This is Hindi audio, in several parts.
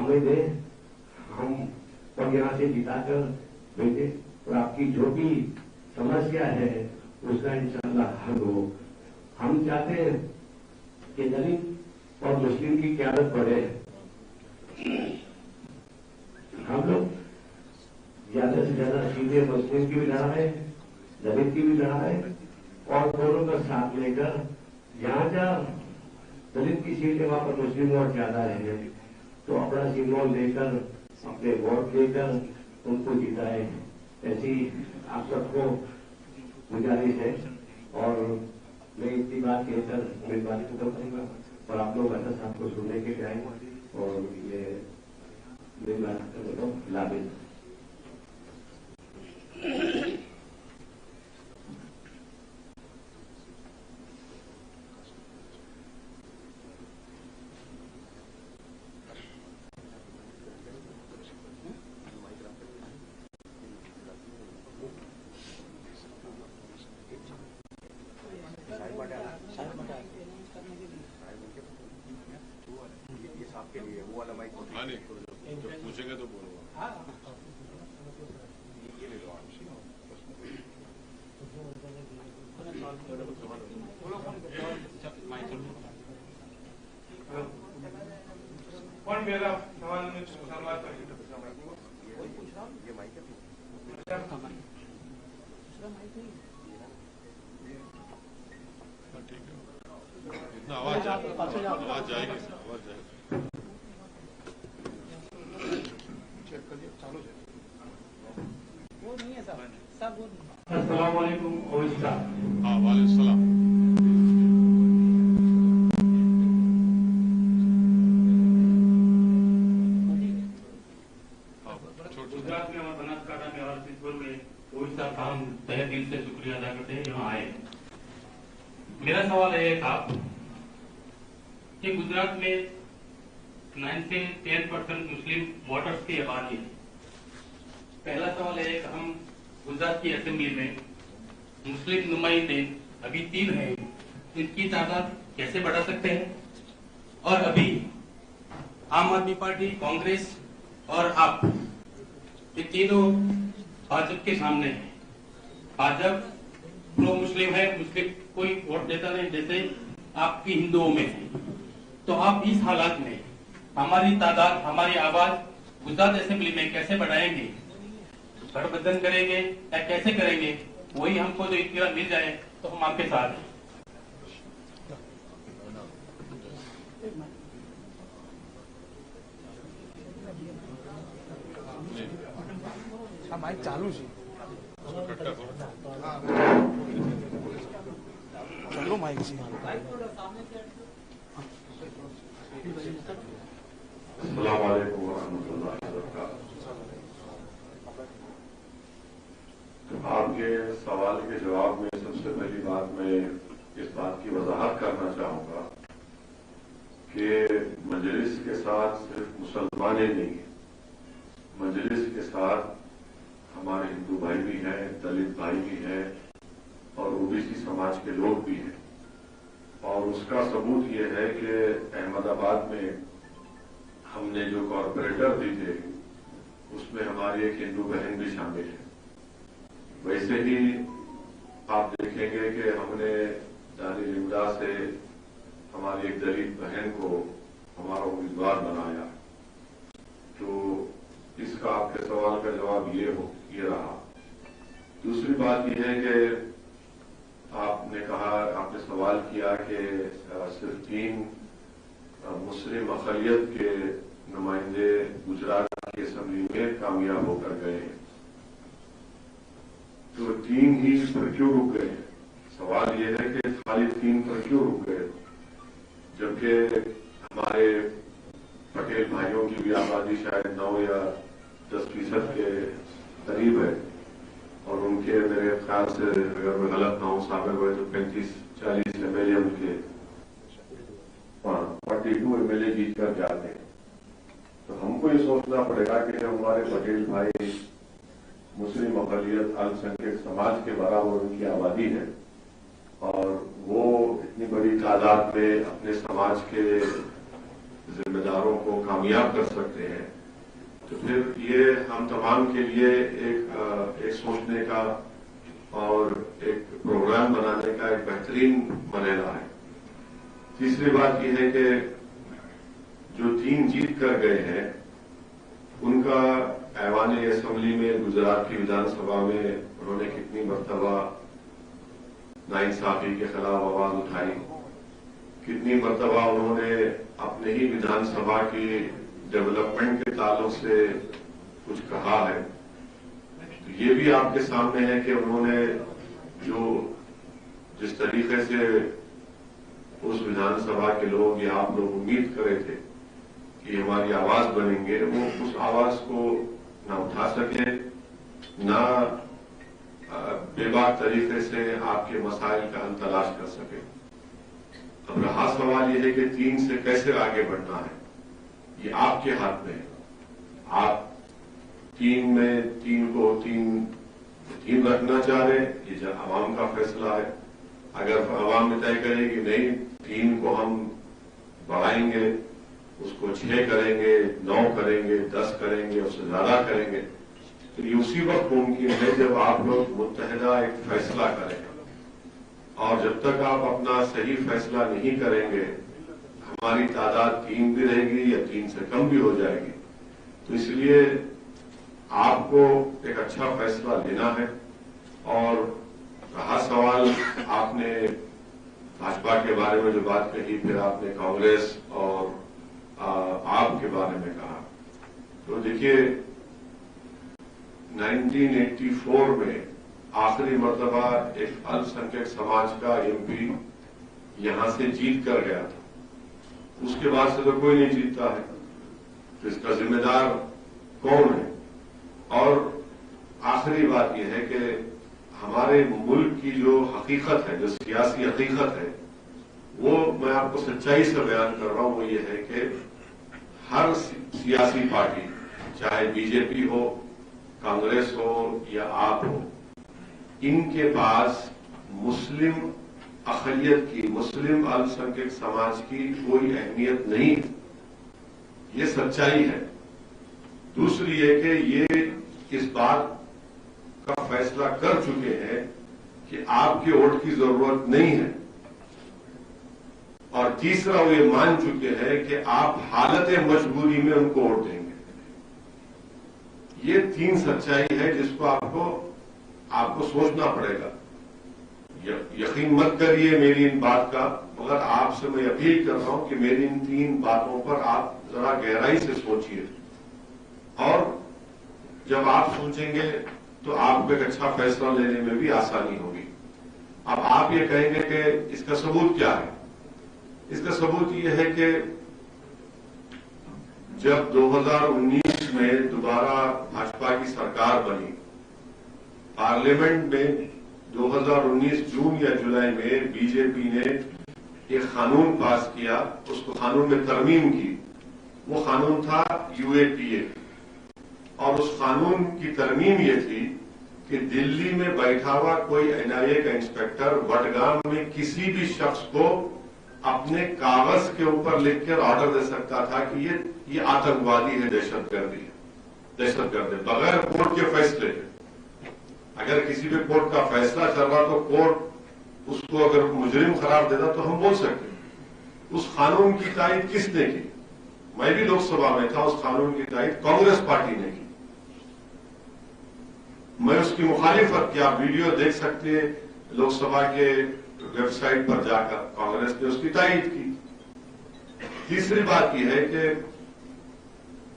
हमें दे, हम और यहाँ से जिताकर भेजे और आपकी जो भी समस्या है उसका इंशाअल्लाह हल हो। हम चाहते हैं कि दलित और मुस्लिम की क़यादत बढ़े। हम लोग ज्यादा से ज्यादा सीधे मुस्लिम की भी लड़ाई, दलित की भी लड़ाई और दोनों का साथ लेकर जहां जहां दलित की सीट है वहां पर मुस्लिम वोट ज्यादा है तो अपना सिंबल लेकर अपने वोट लेकर उनको जिताए। ऐसी आप सबको गुजारिश है और मैं इतनी बात कहकर मेरी बात खत्म करूंगा और आप लोग ऐसा साहब को सुनने के लिए आए और ये मेरी बात खत्म करो। लाभित पूछेंगे तो बोलो। कौन मेरा सवाल में शुरुआत करेगी? इतना आवाज जाएगी, आवाज जाएगी। अस्सलाम वालेकुम। हाँ वालेकुम सलाम। गुजरात में और बनासकांठा में और सिद्धपुर में ओडिशा का हम तहे दिल से शुक्रिया अदा करते हैं यहाँ आए। मेरा सवाल है था कि गुजरात में 9 से 10% मुस्लिम वोटर्स की आबादी है। पहला सवाल है कि हम गुजरात की असेंबली में मुस्लिम नुमाइंदे अभी 3 हैं, इनकी तादाद कैसे बढ़ा सकते हैं? और अभी आम आदमी पार्टी, कांग्रेस और आप ये तीनों भाजपा के सामने है। भाजपा प्रो मुस्लिम है, मुस्लिम कोई वोट देता नहीं जैसे आपकी हिंदुओं में है। तो आप इस हालात में हमारी तादाद, हमारी आवाज गुजरात असेंबली में कैसे बढ़ाएंगे? गठबंधन करेंगे या कैसे करेंगे? वही हमको जो इख्तियार मिल जाए तो हम आपके साथ हैं। माइक चालू है, चलो माइक से। अस्सलाम वालेकुम वरहमतुल्लाहि वबरकातुहू। आपके सवाल के जवाब में सबसे पहली बात मैं इस बात की वजाहत करना चाहूंगा कि मजलिस के साथ सिर्फ मुसलमान ही नहीं है, मजलिस के साथ हमारे हिंदू भाई भी हैं, दलित भाई भी हैं और ओबीसी समाज के लोग भी हैं। और उसका सबूत ये है कि अहमदाबाद में हमने जो कॉरपोरेटर दी थे उसमें हमारी एक हिंदू बहन भी शामिल है। वैसे ही आप देखेंगे कि हमने दानी लिमडा से हमारी एक दलित बहन को हमारा उम्मीदवार बनाया। तो इसका आपके सवाल का जवाब ये रहा। दूसरी बात यह है कि आपने सवाल किया कि सिर्फ 3 मुस्लिम अक़लियत के नुमाइंदे गुजरात की असेंबली में कामयाब होकर गए हैं। तो 3 ही पर क्यों रुक गए? सवाल यह है कि खाली 3 पर क्यों रुक गए, जबकि हमारे पटेल भाइयों की भी आबादी शायद 9 या 10% के करीब है और उनके मेरे ख्याल से अगर मैं गलत ना हूं शामिल हुए तो 35-40 MLA उनके 42 MLA जीत कर जाते हैं। तो हमको ये सोचना पड़ेगा कि हमारे पटेल भाई मुस्लिम अक़लियत अल्पसंख्यक समाज के बराबर उनकी आबादी है और वो इतनी बड़ी तादाद में अपने समाज के जिम्मेदारों को कामयाब कर सकते हैं, तो फिर ये हम तमाम के लिए एक सोचने का और एक प्रोग्राम बनाने का एक बेहतरीन मरेला है। तीसरी बात यह है कि जो 3 जीत कर गए हैं उनका ऐवान असेंबली में गुजरात की विधानसभा में उन्होंने कितनी मर्तबा नाइंसाफी के खिलाफ आवाज उठाई, कितनी मर्तबा उन्होंने अपने ही विधानसभा की डेवलपमेंट के ताल्लुक से कुछ कहा है। तो ये भी आपके सामने है कि उन्होंने जिस तरीके से उस विधानसभा के लोग या आप लोग उम्मीद करे थे कि हमारी आवाज बनेंगे, वो उस आवाज को न उठा सके, न बेबाक तरीके से आपके मसाइल का हल तलाश कर सके। अब रहा सवाल यह है कि 3 से कैसे आगे बढ़ना है, ये आपके हाथ में है। आप 3 में 3 को 3 रखना चाह रहे हैं, ये आवाम का फैसला है। अगर आवाम में तय करे कि नहीं 3 को हम बढ़ाएंगे, उसको 6 करेंगे, 9 करेंगे, 10 करेंगे, उससे ज्यादा करेंगे, तो ये उसी वक्त मुमकिन है जब आप लोग मुत्तहिदा एक फैसला करेंगे। और जब तक आप अपना सही फैसला नहीं करेंगे, हमारी तादाद 3 भी रहेगी या 3 से कम भी हो जाएगी। तो इसलिए आपको एक अच्छा फैसला लेना है। और रहा सवाल, आपने भाजपा के बारे में जो बात कही, फिर आपने कांग्रेस और आप के बारे में कहा, तो देखिए 1984 में आखिरी मर्तबा एक अल्पसंख्यक समाज का एमपी यहां से जीत कर गया था। उसके बाद से तो कोई नहीं जीतता है, तो इसका जिम्मेदार कौन है? और आखिरी बात यह है कि हमारे मुल्क की जो हकीकत है, जो सियासी हकीकत है, वो मैं आपको सच्चाई से बयान कर रहा हूं। वो ये है कि हर सियासी पार्टी, चाहे बीजेपी हो, कांग्रेस हो या आप हो, इनके पास मुस्लिम अक़लियत की, मुस्लिम अल्पसंख्यक समाज की कोई अहमियत नहीं है। ये सच्चाई है। दूसरी है कि ये इस बात का फैसला कर चुके हैं कि आपके वोट की जरूरत नहीं है। और तीसरा, वो ये मान चुके हैं कि आप हालत मजबूरी में उनको वोट देंगे। ये 3 सच्चाई है जिसको आपको सोचना पड़ेगा। यकीन मत करिए मेरी इन बात का, मगर आपसे मैं अपील कर रहा हूं कि मेरी इन 3 बातों पर आप जरा गहराई से सोचिए। और जब आप सोचेंगे तो आपको एक अच्छा फैसला लेने में भी आसानी होगी। अब आप ये कहेंगे कि इसका सबूत क्या है? इसका सबूत यह है कि जब 2019 में दोबारा भाजपा की सरकार बनी, पार्लियामेंट में 2019 जून या जुलाई में बीजेपी ने एक कानून पास किया, उसको कानून में तरमीम की। वो कानून था यूएपीए, और उस कानून की तरमीम ये थी कि दिल्ली में बैठा हुआ कोई एनआईए का इंस्पेक्टर वडगाम में किसी भी शख्स को अपने कागज के ऊपर लिखकर ऑर्डर दे सकता था कि ये आतंकवादी है, दहशतगर्द है, बगैर कोर्ट के फैसले के। अगर किसी भी कोर्ट का फैसला चल रहा तो कोर्ट उसको अगर मुजरिम करार देता तो हम बोल सकते। उस कानून की तायद किसने की? मैं भी लोकसभा में था। उस कानून की तायद कांग्रेस पार्टी ने की। मैं उसकी मुखालिफत किया, वीडियो देख सकते हैं लोकसभा के वेबसाइट पर जाकर, कांग्रेस ने उसकी तायद की। तीसरी बात यह है कि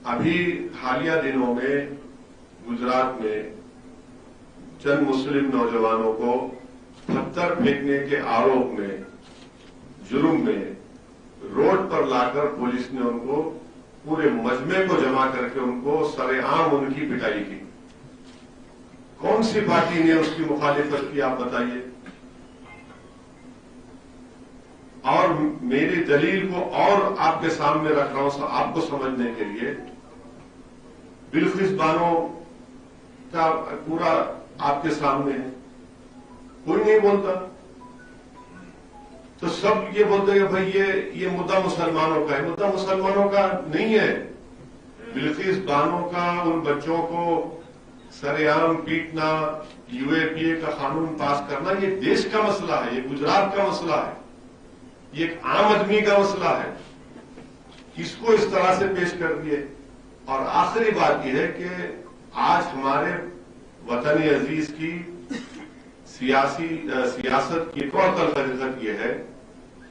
अभी हालिया दिनों में गुजरात में चंद मुस्लिम नौजवानों को पत्थर फेंकने के आरोप में, जुर्म में रोड पर लाकर पुलिस ने उनको पूरे मजमे को जमा करके उनको सरेआम उनकी पिटाई की। कौन सी पार्टी ने उसकी मुखालिफत की, आप बताइए। और मेरी दलील को और आपके सामने रख रहा हूं आपको समझने के लिए। बिल्किस बानो का पूरा आपके सामने है, कोई नहीं बोलता। तो सब ये बोलते हैं कि भाई ये मुद्दा मुसलमानों का है। मुद्दा मुसलमानों का नहीं है। बिल्किस बानो का उन बच्चों को सरेआम पीटना, यूएपीए का कानून पास करना, ये देश का मसला है, ये गुजरात का मसला है, ये एक आम आदमी का मसला है। इसको इस तरह से पेश कर दिए। और आखिरी बात यह है कि आज हमारे वतन अजीज की सियासत की एक और तलखत यह है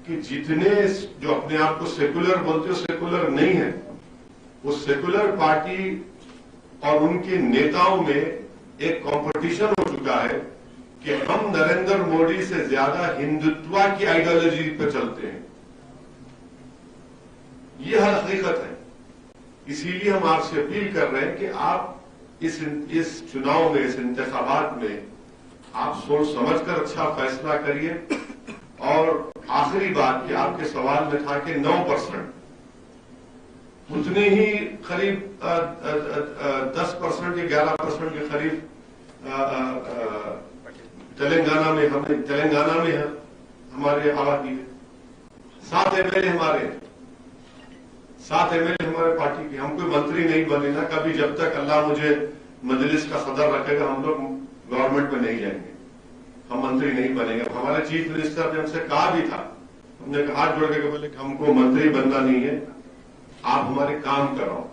कि जितने जो अपने आप को सेकुलर बोलते हो सेकुलर नहीं है, वो सेकुलर पार्टी और उनके नेताओं में एक कंपटीशन हो चुका है कि हम नरेंद्र मोदी से ज्यादा हिंदुत्व की आइडियोलॉजी पर चलते हैं। ये हकीकत है। इसीलिए हम आपसे अपील कर रहे हैं कि आप इस चुनाव में, इस इंतखाबात में आप सोच समझकर अच्छा फैसला करिए। और आखिरी बात कि आपके सवाल में था कि 9%, उतनी ही करीब 10% या 11% के करीब तेलंगाना में हमारे आबादी है। 7 एमएलए हमारे पार्टी के। हम कोई मंत्री नहीं बने ना कभी। जब तक अल्लाह मुझे मजलिस का सदर रखेगा हम लोग गवर्नमेंट में नहीं जाएंगे, हम मंत्री नहीं बनेंगे। हमारे चीफ मिनिस्टर ने हमसे कहा भी था, हमने हाथ जोड़ के बोले कि हमको मंत्री बनना नहीं है, आप हमारे काम कराओ।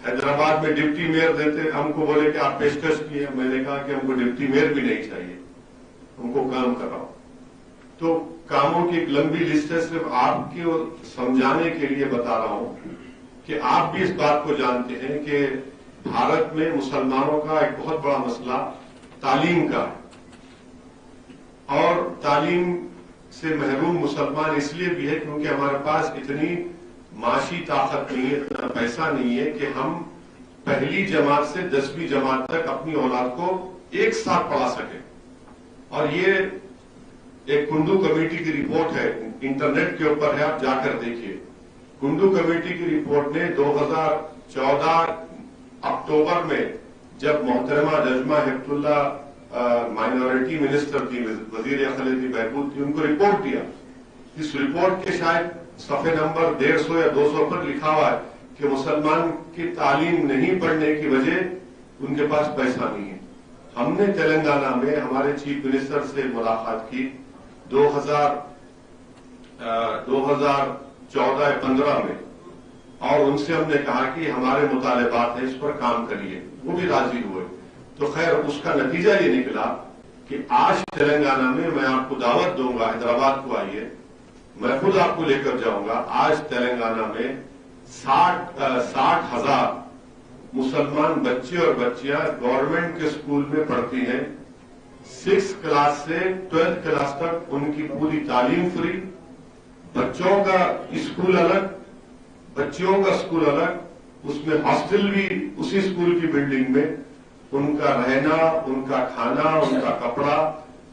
हैदराबाद में डिप्टी मेयर देते, हमको बोले कि आप पेशकश किए। मैंने कहा कि हमको डिप्टी मेयर भी नहीं चाहिए, हमको काम कराओ। तो कामों की एक लंबी लिस्ट है। सिर्फ आपको समझाने के लिए बता रहा हूं कि आप भी इस बात को जानते हैं कि भारत में मुसलमानों का एक बहुत बड़ा मसला तालीम का है। और तालीम से महरूम मुसलमान इसलिए भी है क्योंकि हमारे पास इतनी माशी ताकत नहीं है, इतना पैसा नहीं है कि हम पहली जमात से 10वीं जमात तक अपनी औलाद को एक साथ पढ़ा सके। और ये एक कुंडू कमेटी की रिपोर्ट है, इंटरनेट के ऊपर है, आप जाकर देखिए। कुंडू कमेटी की रिपोर्ट ने 2014 अक्टूबर में, जब मोहतरमा नजमा हेपतुल्ला माइनॉरिटी मिनिस्टर थी, वजीर अखिलती बहबूद थी, उनको रिपोर्ट दिया। इस रिपोर्ट के शायद सफे नंबर 150 या 200 पर लिखा हुआ है कि मुसलमान की तालीम नहीं पढ़ने की वजह उनके पास पैसा नहीं है। हमने तेलंगाना में हमारे चीफ मिनिस्टर से मुलाकात की 2014-15 में, और उनसे हमने कहा कि हमारे मुतालिबात हैं, इस पर काम करिए। वो भी राजी हुए। तो खैर उसका नतीजा ये निकला कि आज तेलंगाना में मैं आपको दावत दूंगा, हैदराबाद को आइए, मैं खुद आपको लेकर जाऊंगा। आज तेलंगाना में 60,000 मुसलमान बच्चे और बच्चियां गवर्नमेंट के स्कूल में पढ़ती हैं। 6th क्लास से 12th क्लास तक उनकी पूरी तालीम फ्री। बच्चों का स्कूल अलग, बच्चियों का स्कूल अलग, उसमें हॉस्टल भी उसी स्कूल की बिल्डिंग में, उनका रहना, उनका खाना, उनका कपड़ा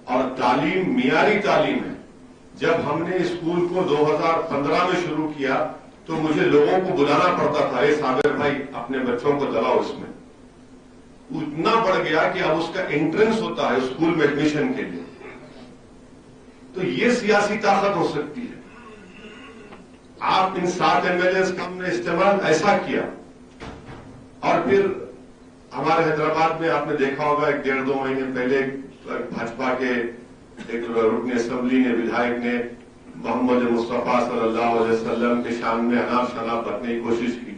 और तालीम मियारी तालीम है। जब हमने स्कूल को 2015 में शुरू किया तो मुझे लोगों को बुलाना पड़ता था, ए साबिर भाई अपने बच्चों को दलाओ इसमें। उतना बढ़ गया कि अब उसका एंट्रेंस होता है स्कूल में एडमिशन के लिए। तो ये सियासी ताकत हो सकती है। आप इन 7 एमएलए का हमने इस्तेमाल ऐसा किया। और फिर हमारे हैदराबाद में आपने देखा होगा 1-1.5-2 महीने पहले भाजपा के एक रुकन असेंबली ने, विधायक ने मोहम्मद मुस्तफा सल्लल्लाहु अलैहि वसल्लम के शान में अनाप शनाप रखने की कोशिश की।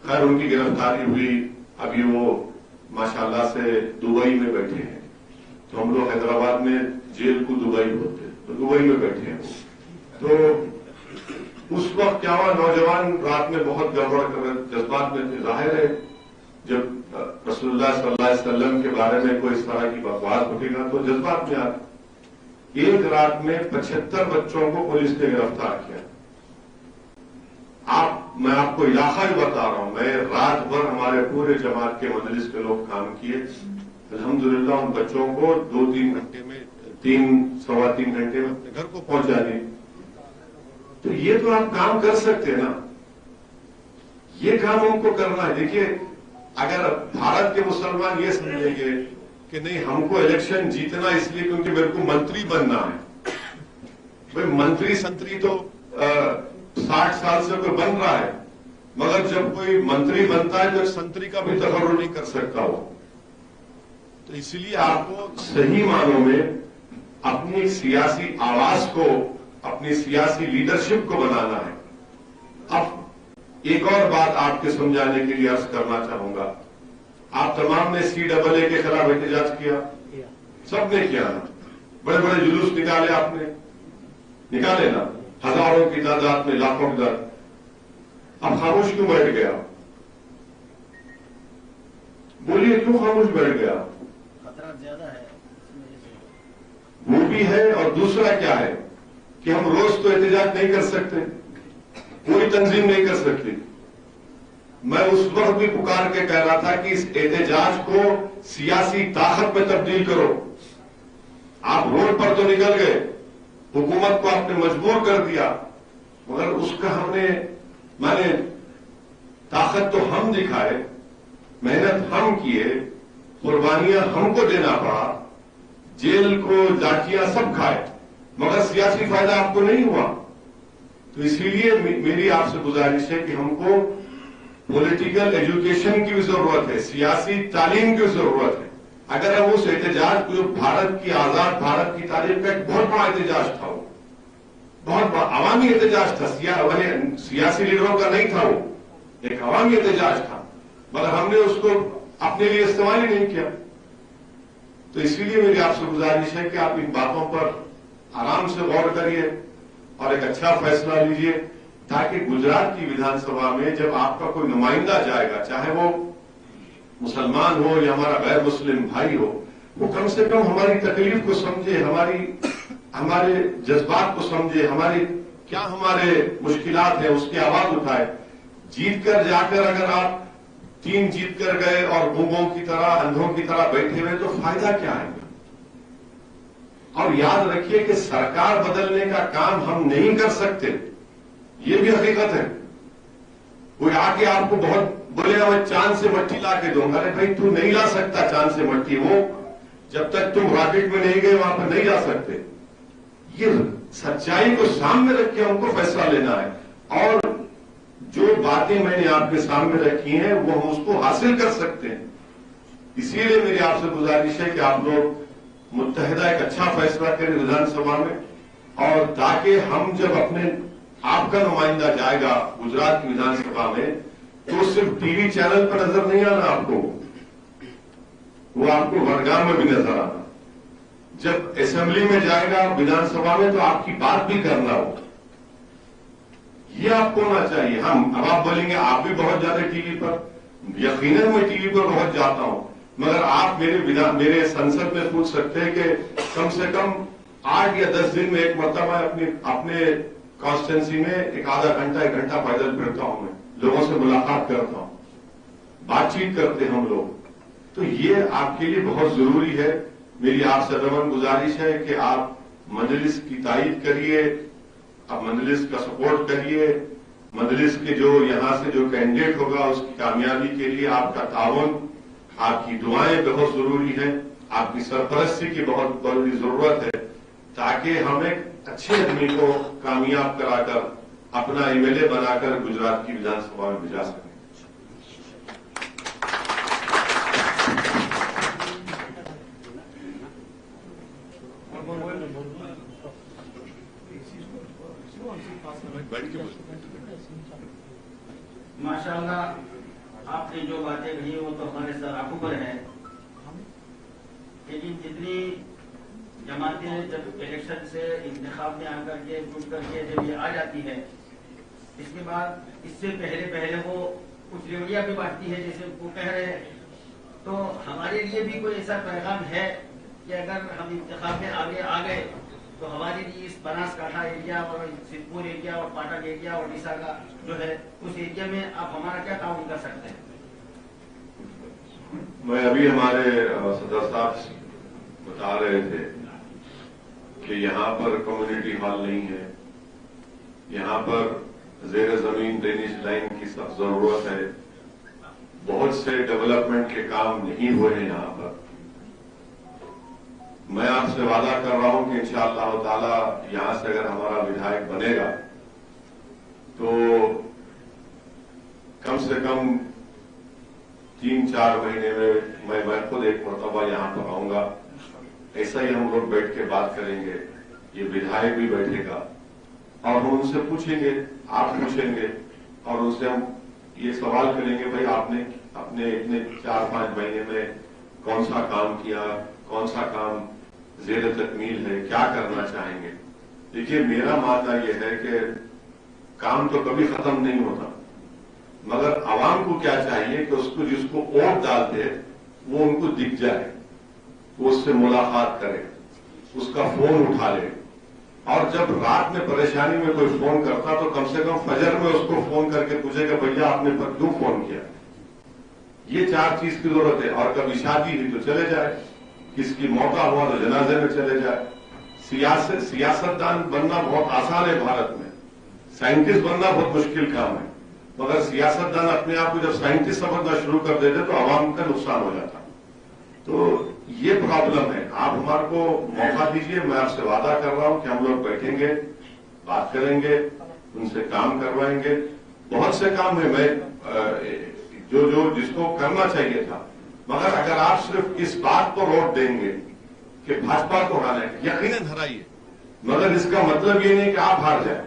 खैर उनकी गिरफ्तारी हुई। अभी वो माशाल्लाह से दुबई में बैठे हैं। तो हम लोग हैदराबाद में जेल को दुबई बोलते हैं, तो दुबई में बैठे हैं। तो उस वक्त क्या हुआ, नौजवान रात में बहुत गड़बड़ कर रहे, जज्बात में थे। जाहिर है जब रसूलुल्लाह सल्लल्लाहु अलैहि वसल्लम के बारे में कोई इस तरह की बकवास उठेगा तो जज्बात में आते। एक रात में 75 बच्चों को पुलिस ने गिरफ्तार किया। मैं आपको इलाका ही बता रहा हूं, मैं रात भर हमारे पूरे जमात के मजलिस के लोग काम किए। अल्हम्दुलिल्लाह उन बच्चों को 2-3 घंटे में, 3-3.25 घंटे में अपने घर को पहुंचा दिए। तो ये तो आप काम कर सकते हैं ना, ये काम हमको करना है। देखिए अगर भारत के मुसलमान ये समझेंगे कि नहीं हमको इलेक्शन जीतना इसलिए क्योंकि मेरे को मंत्री बनना है, भाई मंत्री संतरी तो 60 साल से कोई बन रहा है, मगर जब कोई मंत्री बनता है तो संतरी का भी तकर्रुर नहीं कर सकता वो। तो इसलिए आपको सही मानों में अपनी सियासी आवाज को, अपनी सियासी लीडरशिप को बनाना है। अब एक और बात आपके समझाने के लिए अर्ज करना चाहूंगा। आप तमाम ने CAA के खिलाफ एहतजाज किया, सबने किया ना, बड़े बड़े जुलूस निकाले, आपने निकाले ना, हजारों की तादाद में, लाखों की तादाद। अब खामोश क्यों बैठ गया? बोलिए क्यों खामोश बैठ गया? खतरा ज्यादा है। वो भी है, और दूसरा क्या है कि हम रोज तो एहतजाज नहीं कर सकते, कोई तंजीम नहीं कर सकती। मैं उस वक्त भी पुकार के कह रहा था कि इस एहतजाज को सियासी ताकत में तब्दील करो। आप रोड पर तो निकल गए, हुकूमत को आपने मजबूर कर दिया, मगर उसका माने ताकत तो हम दिखाए, मेहनत हम किए, कुर्बानियां हमको देना पड़ा, जेल को लाठियां सब खाए, मगर सियासी फायदा आपको नहीं हुआ। तो इसीलिए मेरी आपसे गुजारिश है कि हमको पॉलिटिकल एजुकेशन की भी जरूरत है, सियासी तालीम की जरूरत है। अगर हम उस एहतजाज को, भारत की आजाद भारत की तारीख का एक बहुत बड़ा एहतजाज था, वो बहुत बड़ा अवामी एहतजाज था, सियासी लीडरों का नहीं था, वो एक अवामी एहतजाज था, मगर हमने उसको अपने लिए इस्तेमाल ही नहीं किया। तो इसीलिए मेरी आपसे गुजारिश है कि आप इन बातों पर आराम से गौर करिए और एक अच्छा फैसला लीजिए, ताकि गुजरात की विधानसभा में जब आपका कोई नुमाइंदा जाएगा, चाहे वो मुसलमान हो या हमारा गैर मुस्लिम भाई हो, वो कम से कम हमारी तकलीफ को समझे, हमारे जज्बात को समझे, हमारे मुश्किलात है उसकी आवाज उठाए। जीत कर जाकर अगर आप 3 जीत कर गए और गूंगों की तरह, अंधों की तरह बैठे हुए, तो फायदा क्या है? और याद रखिए कि सरकार बदलने का काम हम नहीं कर सकते, ये भी हकीकत है। कोई आके आपको बहुत बोलेगा मैं चांद से मट्टी ला के दूंगा, अरे भाई तू नहीं ला सकता चांद से मट्टी, वो जब तक तुम रॉकेट में नहीं गए वहां पर नहीं जा सकते। ये सच्चाई को सामने रख के हमको फैसला लेना है, और जो बातें मैंने आपके सामने रखी हैं वो हम उसको हासिल कर सकते हैं। इसीलिए मेरी आपसे गुजारिश है कि आप लोग मुत्तहिदा एक अच्छा फैसला करें विधानसभा में, और ताकि हम जब आपका नुमाइंदा जाएगा गुजरात की विधानसभा में, तो सिर्फ टीवी चैनल पर नजर नहीं आना आपको, वो आपको वडगाम में भी नजर आना। जब असेंबली में जाएगा विधानसभा में, तो आपकी बात भी करना हो, ये आपको होना चाहिए। अब आप बोलेंगे आप भी बहुत ज्यादा टीवी पर, यकीनन मैं टीवी पर बहुत जाता हूं, मगर आप मेरे संसद में पूछ सकते हैं कि कम से कम 8 या 10 दिन में एक मरतबा अपने कॉन्स्टिट्यूंसी में एक आधा घंटा 1 घंटा पैदल फिरता हूं, मैं लोगों से मुलाकात करता हूं, बातचीत करते हैं हम लोग। तो ये आपके लिए बहुत जरूरी है। मेरी आपसे रमन गुजारिश है कि आप मजलिस की तायीद करिए, आप मजलिस का सपोर्ट करिए, मजलिस के जो यहां से जो कैंडिडेट होगा उसकी कामयाबी के लिए आपका ताउन, आपकी दुआएं बहुत जरूरी है, आपकी सरपरस्ती की बहुत बड़ी जरूरत है, ताकि हम एक अच्छे आदमी को कामयाब कराकर अपना MLA बनाकर गुजरात की विधानसभा में भिजा सकें। माशाअल्लाह आपने जो बातें कही वो तो हमारे सर आंखों पर है, लेकिन जितनी जमातें जब इलेक्शन से इंतखाब में आकर के जुट करके जब ये आ जाती है, इसके बाद इससे पहले वो कुछ रेवड़ियां भी बांटती है, जैसे वो कह रहे हैं। तो हमारे लिए भी कोई ऐसा पैगाम है कि अगर हम इंतखाब में आगे आ गए तो हमारे लिए इस बनासकांठा एरिया और सिद्धपुर एरिया और पाटन एरिया और ओडिशा का जो है उस एरिया में आप हमारा क्या ताउन कर सकते हैं? मैं अभी हमारे सदर साहब बता रहे थे कि यहाँ पर कम्युनिटी हॉल नहीं है, यहाँ पर जेर जमीन ड्रेनेज लाइन की सख्त जरूरत है, बहुत से डेवलपमेंट के काम नहीं हुए हैं यहाँ पर। मैं आपसे वादा कर रहा हूं कि इंशाअल्लाह ताला यहां से अगर हमारा विधायक बनेगा तो कम से कम 3-4 महीने में मैं खुद एक मरतबा यहां पर आऊंगा। ऐसा ही हम लोग बैठ के बात करेंगे, ये विधायक भी बैठेगा और हम उनसे पूछेंगे, आप पूछेंगे और उनसे हम ये सवाल करेंगे, भाई आपने अपने इतने 4-5 महीने में कौन सा काम किया, कौन सा काम ज़ेर तकमील है, क्या करना चाहेंगे। देखिए मेरा मानना यह है कि काम तो कभी खत्म नहीं होता, मगर आवाम को क्या चाहिए कि उसको जिसको वोट डालते वो उनको दिख जाए, वो उससे मुलाकात करे, उसका फोन उठा ले और जब रात में परेशानी में कोई फोन करता तो कम से कम फजर में उसको फोन करके पूछे कि भैया आपने पर क्यों फोन किया। ये 4 चीज की जरूरत है। और कभी शादी हुई तो चले जाए, किसकी मौका हुआ तो जनाजे में चले जाए। सियासतदान बनना बहुत आसान है भारत में, साइंटिस्ट बनना बहुत मुश्किल काम है, मगर सियासतदान अपने आप को जब साइंटिस्ट समझना शुरू कर देते तो आवाम का नुकसान हो जाता। तो ये प्रॉब्लम है। आप हमारे को मौका दीजिए, मैं आपसे वादा कर रहा हूं कि हम लोग बैठेंगे, बात करेंगे, उनसे काम करवाएंगे। बहुत से काम है मैं जो जिसको करना चाहिए था, मगर अगर आप सिर्फ इस बात को रोक देंगे कि भाजपा को हराना है, यकीनन हराइए, मगर इसका मतलब ये नहीं कि आप हार जाए।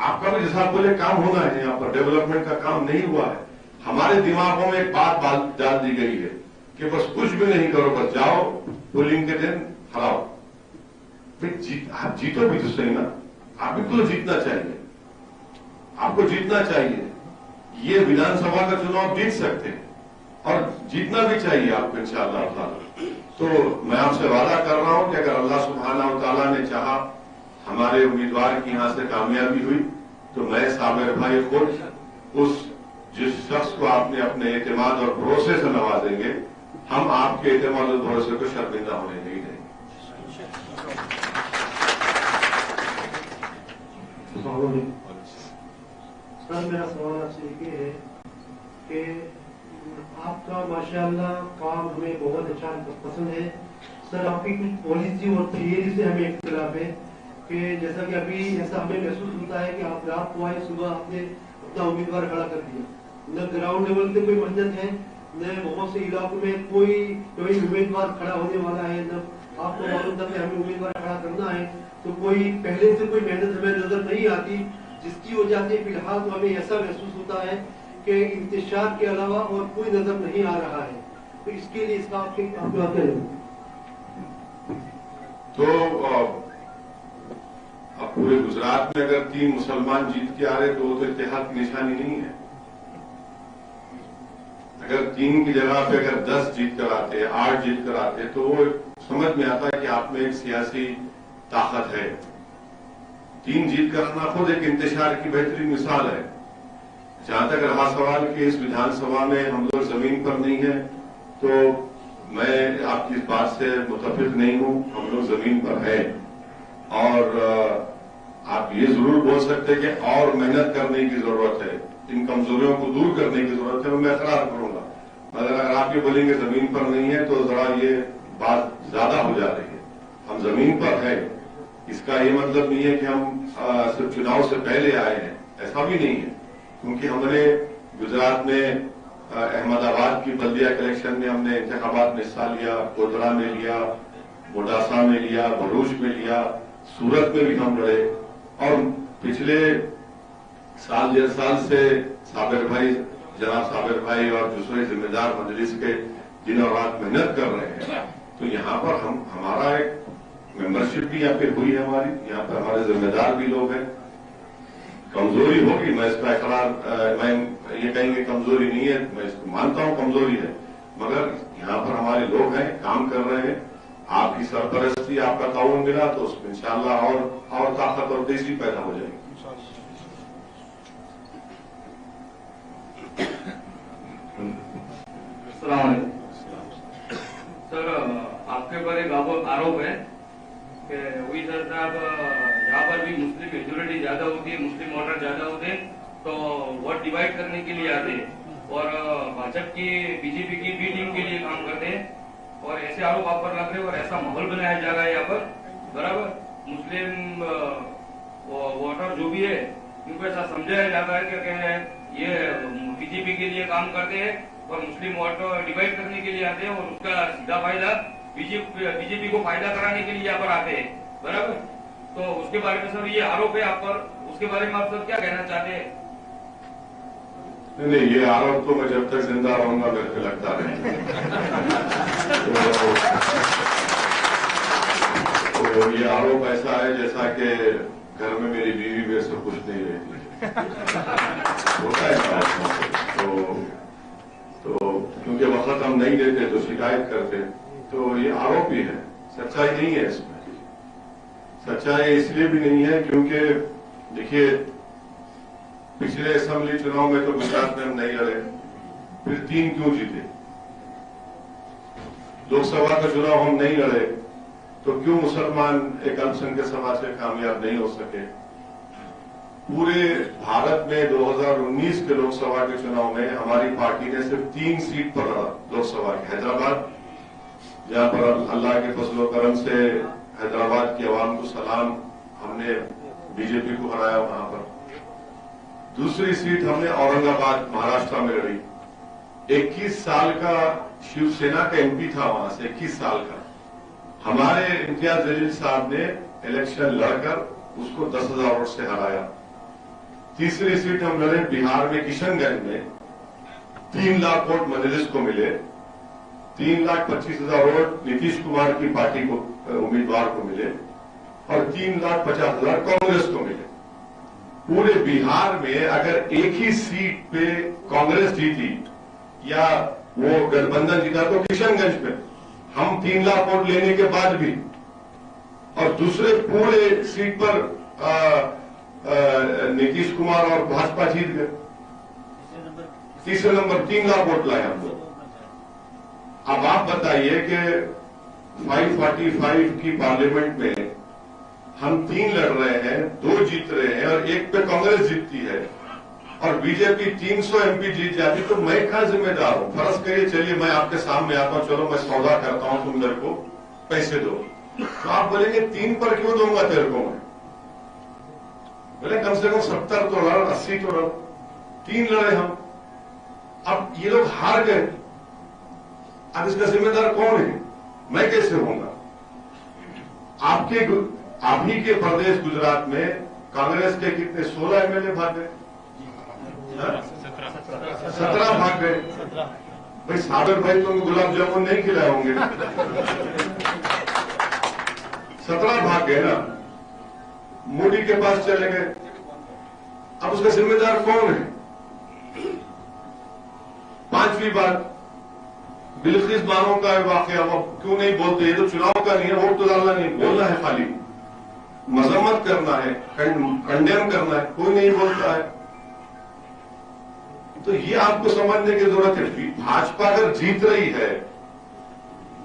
आपका भी जैसा बोले काम होना है, यहाँ पर डेवलपमेंट का काम नहीं हुआ है। हमारे दिमागों में एक बात डाल दी गई है कि बस कुछ भी नहीं करो, बस जाओ पोलिंग के दिन हराओ। आप जीतो भी तो सही ना, आपको तो जीतना चाहिए, आपको जीतना चाहिए। ये विधानसभा का चुनाव जीत सकते हैं और जीतना भी चाहिए आपको इंशाअल्लाह ताला। तो मैं आपसे वादा कर रहा हूं कि अगर अल्लाह सुब्हानहू व तआला ने चाहा, हमारे उम्मीदवार की यहां से कामयाबी हुई, तो मैं साबिर भाई खुद उस जिस शख्स को आपने अपने एतमाद और भरोसे से नवाजेंगे, हम आपके एतमाद और भरोसे को शर्मिंदा होने नहीं देंगे। सर मेरा सवाल आपसे ये है कि आपका माशाअल्लाह काम हमें बहुत अच्छा पसंद है। सर आपकी कुछ पॉलिसी और थियरी से हमें इख्तिलाफ है कि जैसा कि अभी ऐसा हमें महसूस होता है कि आप रात को आए, सुबह आपने अपना उम्मीदवार खड़ा कर दिया, न ग्राउंड लेवल पे कोई मदद है, न बहुत से इलाकों में कोई उम्मीदवार खड़ा होने वाला है, न आपको मालूम था कि हमें उम्मीदवार खड़ा करना है, तो कोई पहले से कोई मेहनत हमें नजर नहीं आती, जिसकी वजह से फिलहाल तो हमें ऐसा महसूस होता है कि इंतशार के अलावा और कोई नजर नहीं आ रहा है। तो इसके लिए इसका आपके तो अब पूरे गुजरात में अगर 3 मुसलमान जीत के आ रहे तो वो तो इत्तेहाद की निशानी नहीं है। अगर 3 की जगह पे अगर 10 जीत कर आते, 8 जीत कर आते, तो वो समझ में आता है कि आप में एक सियासी ताकत है। 3 जीत कर आना खुद एक इंतशार की बेहतरीन मिसाल है। जहां तक रहा सवाल कि इस विधानसभा में हम लोग जमीन पर नहीं है, तो मैं आपकी इस बात से मुतफिक नहीं हूं। हम लोग जमीन पर हैं और आप ये जरूर बोल सकते हैं कि और मेहनत करने की जरूरत है, इन कमजोरियों को दूर करने की जरूरत है, मैं इकरार करूंगा। मगर अगर आप ये बोलेंगे जमीन पर नहीं है तो जरा ये बात ज्यादा हो जा रही है। हम जमीन पर है, इसका ये मतलब नहीं है कि हम सिर्फ चुनाव से पहले आए हैं, ऐसा भी नहीं है। क्योंकि हमने गुजरात में अहमदाबाद की बल्दिया इलेक्शन में हमने इंतखाबात में हिस्सा लिया, कोदरा में लिया, मोडासा में लिया, भरूच में लिया, सूरत में भी हम लड़े और पिछले साल 1.5 साल से जनाब साबिर भाई और दूसरे जिम्मेदार मजलिस के दिन और रात मेहनत कर रहे हैं। तो यहाँ पर हमारा एक मेंबरशिप भी यहाँ पे हुई है हमारी, यहाँ पर हमारे जिम्मेदार भी लोग हैं। कमजोरी होगी, मैं इसका इकरार, मैं ये कहेंगे कमजोरी नहीं है, मैं इसको मानता हूँ कमजोरी है, मगर यहाँ पर हमारे लोग हैं, काम कर रहे हैं। आपकी सरपरस्ती, आपका ताउन मिला तो उसमें इंशाअल्लाह और ताकत और तेजी पैदा हो जाएगी। सर आपके ऊपर एक आरोप है कि वही सर साहब यहाँ पर भी मुस्लिम मेजोरिटी ज्यादा होती है, मुस्लिम वोटर ज्यादा होते हैं, तो वोट डिवाइड करने के लिए आते हैं और भाजपा की बीजेपी की बी टीम के लिए काम करते हैं। और ऐसे आरोप आप पर लग रहे और ऐसा माहौल बनाया जा रहा है यहाँ पर, बराबर। मुस्लिम वोटर जो भी है उनको ऐसा समझाया जा रहा है कि ये बीजेपी के लिए काम करते हैं और मुस्लिम वोटर डिवाइड करने के लिए आते हैं और उसका सीधा फायदा बीजेपी को फायदा कराने के लिए यहाँ पर आते हैं, बराबर। तो उसके बारे में सर ये आरोप है आप पर, उसके बारे में आप सब क्या कहना चाहते हैं? नहीं, ये आरोप तो मैं जब तक जिंदा रहूंगा मेरे को लगता है। तो ये आरोप ऐसा है जैसा कि घर में मेरी बीवी मेरे से खुश नहीं रहती होता है। तो क्योंकि वक्त हम नहीं देते तो शिकायत करते, तो ये आरोप ही है, सच्चाई नहीं है इसमें। सच्चाई इसलिए भी नहीं है क्योंकि देखिए पिछले असेंबली चुनाव में तो गुजरात में हम नहीं लड़े, फिर 3 क्यों जीते? लोकसभा का चुनाव हम नहीं लड़े तो क्यों मुसलमान एक अल्पसंख्यक समाज से कामयाब नहीं हो सके? पूरे भारत में 2019 के लोकसभा के चुनाव में हमारी पार्टी ने सिर्फ 3 सीट पर लड़ा लोकसभा की। हैदराबाद, जहां पर अल्लाह के फजल करम से हैदराबाद की आवाम को सलाम, हमने बीजेपी को हराया वहां पर। दूसरी सीट हमने औरंगाबाद महाराष्ट्र में लड़ी। 21 साल का शिवसेना का एमपी था वहां से, 21 साल का। हमारे इम्तियाज जलील साहब ने इलेक्शन लड़कर उसको 10,000 वोट से हराया। तीसरी सीट हम लड़े बिहार में किशनगंज में, 3 लाख वोट मजलिस को मिले, 3,25,000 वोट नीतीश कुमार की पार्टी को उम्मीदवार को मिले और 3,50,000 कांग्रेस को मिले। पूरे बिहार में अगर एक ही सीट पे कांग्रेस जीती या वो गठबंधन जीता तो किशनगंज में हम 3 लाख वोट लेने के बाद भी, और दूसरे पूरे सीट पर नीतीश कुमार और भाजपा जीत गए। तीसरे नंबर 3 लाख वोट लाए हम लोग। अब आप बताइए कि 545 की पार्लियामेंट में हम 3 लड़ रहे हैं, 2 जीत रहे हैं और 1 पे कांग्रेस जीतती है और बीजेपी 300 एमपी जीत जाती, तो मैं कहां जिम्मेदार हूं? फर्ज करिए, चलिए मैं आपके सामने आता हूं, चलो मैं सौदा करता हूं, तुम मेरे को पैसे दो, तो आप बोलेंगे 3 पर क्यों दूंगा तेरे को मैं? बोले कम से कम 70 तो लड़, 80 तो लड़, 3 लड़े हम। अब ये लोग हार गए, अब इसका जिम्मेदार कौन है? मैं कैसे होऊंगा? आप ही के प्रदेश गुजरात में कांग्रेस के कितने 16 एमएलए भाग गए, 17 भाग गए। भाई सागर भाई तुम गुलाब जामुन नहीं खिलाए होंगे। 17 भाग गए ना, मोदी के पास चले गए। अब उसका जिम्मेदार कौन है? 5वीं बात, बिल्किस बानो का वाकया, वो क्यों नहीं बोलते? ये तो चुनाव का नहीं है, वोट तो डालना नहीं, बोलना है, खाली मजम्मत करना है, कंडेम करना है, कोई नहीं बोलता है। तो ये आपको समझने की जरूरत है। भाजपा अगर जीत रही है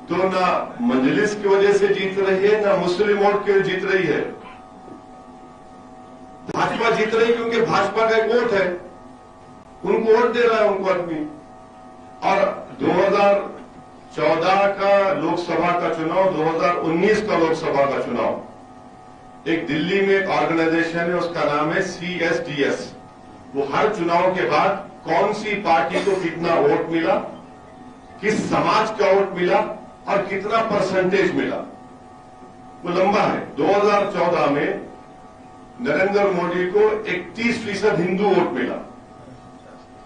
तो ना मजलिस की वजह से जीत रही है, ना मुस्लिम वोट के जीत रही है। भाजपा जीत रही है क्योंकि भाजपा का एक वोट है, उनको वोट दे रहा है उनको आदमी। और 2014 का लोकसभा का चुनाव, 2019 का लोकसभा का चुनाव, एक दिल्ली में एक ऑर्गेनाइजेशन है, उसका नाम है CSDS। वो हर चुनाव के बाद कौन सी पार्टी को कितना वोट मिला, किस समाज का वोट मिला और कितना परसेंटेज मिला, वो लंबा है। 2014 में नरेंद्र मोदी को 31% हिंदू वोट मिला,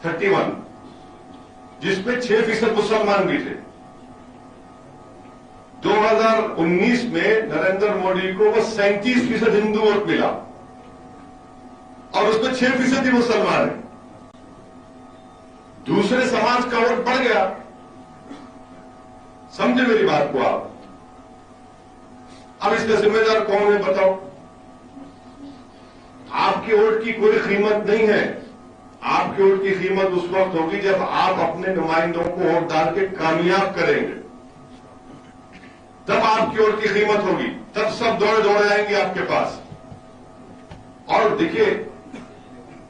31, जिसमें 6% मुसलमान भी थे। 2019 में नरेंद्र मोदी को वो 37% हिंदू वोट मिला और उसमें 6% ही मुसलमान है। दूसरे समाज का वोट बढ़ गया। समझे मेरी बात को आप? अब इसका जिम्मेदार कौन है बताओ? आपके वोट की कोई कीमत नहीं है। आपके वोट की कीमत उस वक्त होगी जब आप अपने नुमाइंदों को वोट डाल के कामयाब करेंगे, तब आपकी वोट की कीमत होगी, तब सब दौड़े आएंगे आपके पास। और देखिए,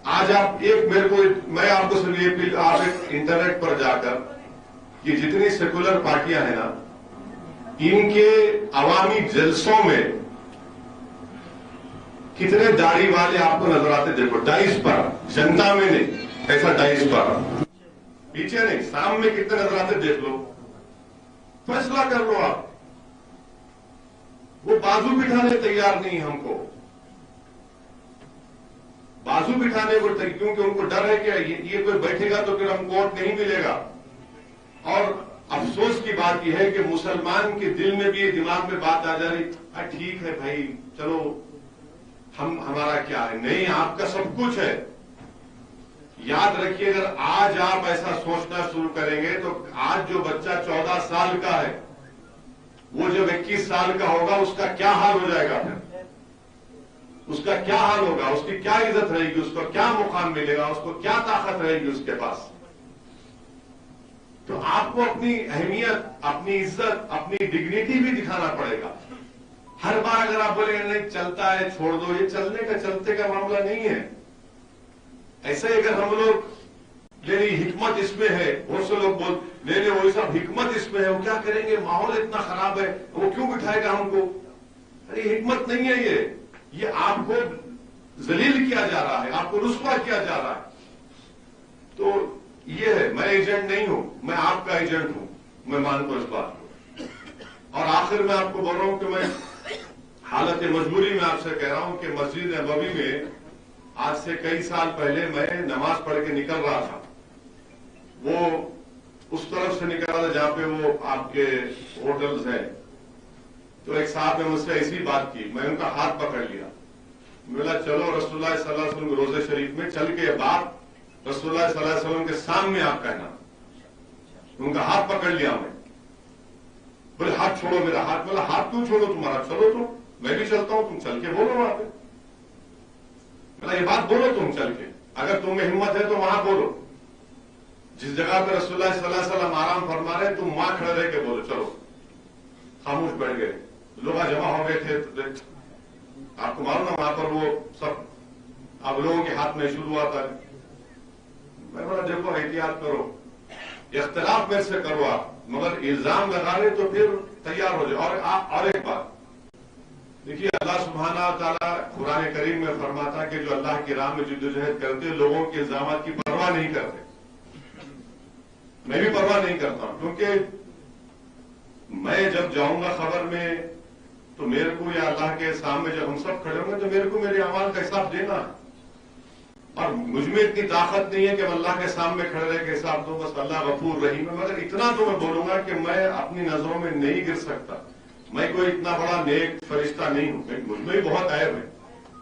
आज आप मैं आपको सिर्फ ये, आप एक इंटरनेट पर जाकर ये जितनी सेकुलर पार्टियां हैं ना, इनके अवामी जलसों में कितने दाढ़ी वाले आपको नजर आते? देखो, डाइस पर, जनता में नहीं, ऐसा डाइस पर, पीछे नहीं, सामने कितने नजर आते देख लो, फैसला कर लो आप। वो बाजू बिठाने तैयार नहीं हमको, बाजू बिठाने को तैयार, क्योंकि उनको डर है कि ये कोई बैठेगा तो फिर हमको वोट नहीं मिलेगा। और अफसोस की बात यह है कि मुसलमान के दिल में भी ये दिमाग में बात आ जा रही, ठीक है भाई, चलो हमारा क्या है, नहीं, आपका सब कुछ है। याद रखिए, अगर आज आप ऐसा सोचना शुरू करेंगे तो आज जो बच्चा 14 साल का है, वो जब 21 साल का होगा, उसका क्या हाल हो जाएगा? फिर उसका क्या हाल होगा? उसकी क्या इज्जत रहेगी? उसको क्या मुकाम मिलेगा? उसको क्या ताकत रहेगी उसके पास? तो आपको अपनी अहमियत, अपनी इज्जत, अपनी डिग्निटी भी दिखाना पड़ेगा। हर बार अगर आप बोलेंगे नहीं चलता है, छोड़ दो, ये चलने का चलते का मामला नहीं है। ऐसे अगर हम लोग नहीं हिकमत इसमें है, बहुत से लोग बोल नहीं वही सब हिकमत इसमें है, वो क्या करेंगे, माहौल इतना खराब है, वो क्यों बिठाएगा हमको? अरे हिकमत नहीं है ये आपको जलील किया जा रहा है, आपको रुस्वा किया जा रहा है। तो ये है, मैं एजेंट नहीं हूं, मैं आपका एजेंट हूं, मैं मानता हूं इस बात को। और आखिर में आपको बोल रहा हूं कि मैं हालत मजबूरी में आपसे कह रहा हूं कि मस्जिद नबवी में आज से कई साल पहले मैं नमाज पढ़ के निकल रहा था। वो उस तरफ से निकल रहा था जहां पे वो आपके होटल्स हैं। तो एक साहब ने मुझसे ऐसी बात की, मैं उनका हाथ पकड़ लिया, बोला चलो रसूलुल्लाह सल्लल्लाहु अलैहि वसल्लम के रोजे शरीफ में चल के बात रसूलुल्लाह सल्लल्लाहु अलैहि वसल्लम के सामने आप कहना। उनका हाथ पकड़ लिया मैं, बोले हाथ छोड़ो मेरा। हाथ बोला हाथ क्यों छोड़ो तुम्हारा, चलो तुम, मैं भी चलता हूं, तुम चल के बोलो वहां पे। बोला ये बात बोलो तुम चल के, अगर तुम्हें हिम्मत है तो वहां बोलो, जिस जगह पे रसूलुल्लाह सल्लल्लाहु अलैहि वसल्लम आराम फरमा रहे तुम वहां खड़े रह के बोलो। चलो, खामोश बैठ गए, लोग जमा हो गए थे। तो आपको मालूम ना वहां पर वो सब अब लोगों के हाथ में शुरू हुआ था। मैं बोला देखो एहतियात करो, इख्तिलाफ मेरे से करो आप, मगर इल्जाम लगा रहे तो फिर तैयार हो जाए। और एक बात देखिए, अल्लाह सुब्हाना ताला कुरान करीम में फरमाता कि जो अल्लाह की राह में जिद्दोजहद करते लोगों के इल्जाम की परवाह नहीं करते। मैं भी परवाह नहीं करता हूं, क्योंकि मैं जब जाऊंगा खबर में तो मेरे को या अल्लाह के सामने जब हम सब खड़े होंगे तो मेरे को मेरे अमाल का हिसाब देना है। और मुझमें इतनी ताकत नहीं है कि मैं अल्लाह के सामने खड़े रह के हिसाब दूं, बस अल्लाह गफूर रहीम है। मगर इतना तो मैं बोलूंगा कि मैं अपनी नजरों में नहीं गिर सकता, मैं कोई इतना बड़ा नेक फरिश्ता नहीं हूं, मुझमें भी बहुत ऐब है,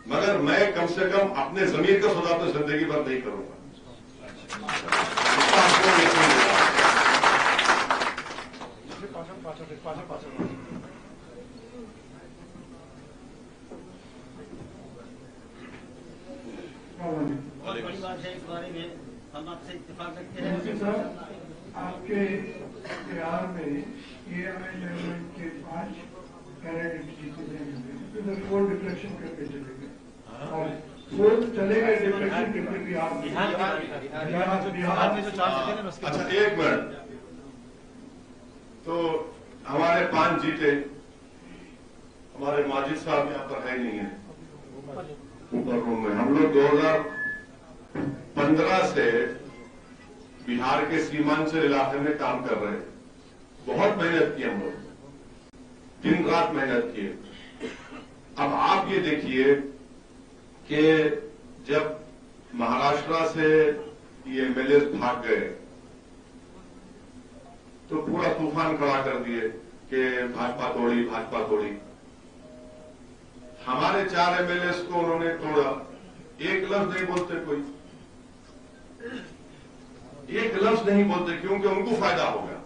मगर मैं कम से कम अपने जमीर का सौदा तो जिंदगी भर नहीं करूंगा। बहुत बड़ी बात है, इस बारे में हम आपसे इत्तेफाक रखते हैं। सर, आपके बिहार में ये अमेंडमेंट के 5 कैंडिडेट जीते हैं, 4 डिफ्लेक्शन करके चले गए और 4 चले गए डिफ्लेक्शन करके भी आप बिहार में जो 4 जीते ना उसके। अच्छा एक मिनट, तो हमारे 5 जीते, हमारे माजिद साहब यहाँ पर है नहीं है, ऊपर रूम में। हम लोग 2015 से बिहार के सीमांचल इलाके में काम कर रहे हैं, बहुत मेहनत की हम लोग, दिन रात मेहनत किए। अब आप ये देखिए कि जब महाराष्ट्र से ये एमएलए भाग गए तो पूरा तूफान खड़ा कर दिए कि भाजपा तोड़ी, भाजपा तोड़ी। हमारे 4 एमएलए को उन्होंने तोड़ा, एक लफ्ज नहीं बोलते, कोई एक लफ्ज नहीं बोलते, क्योंकि उनको फायदा होगा।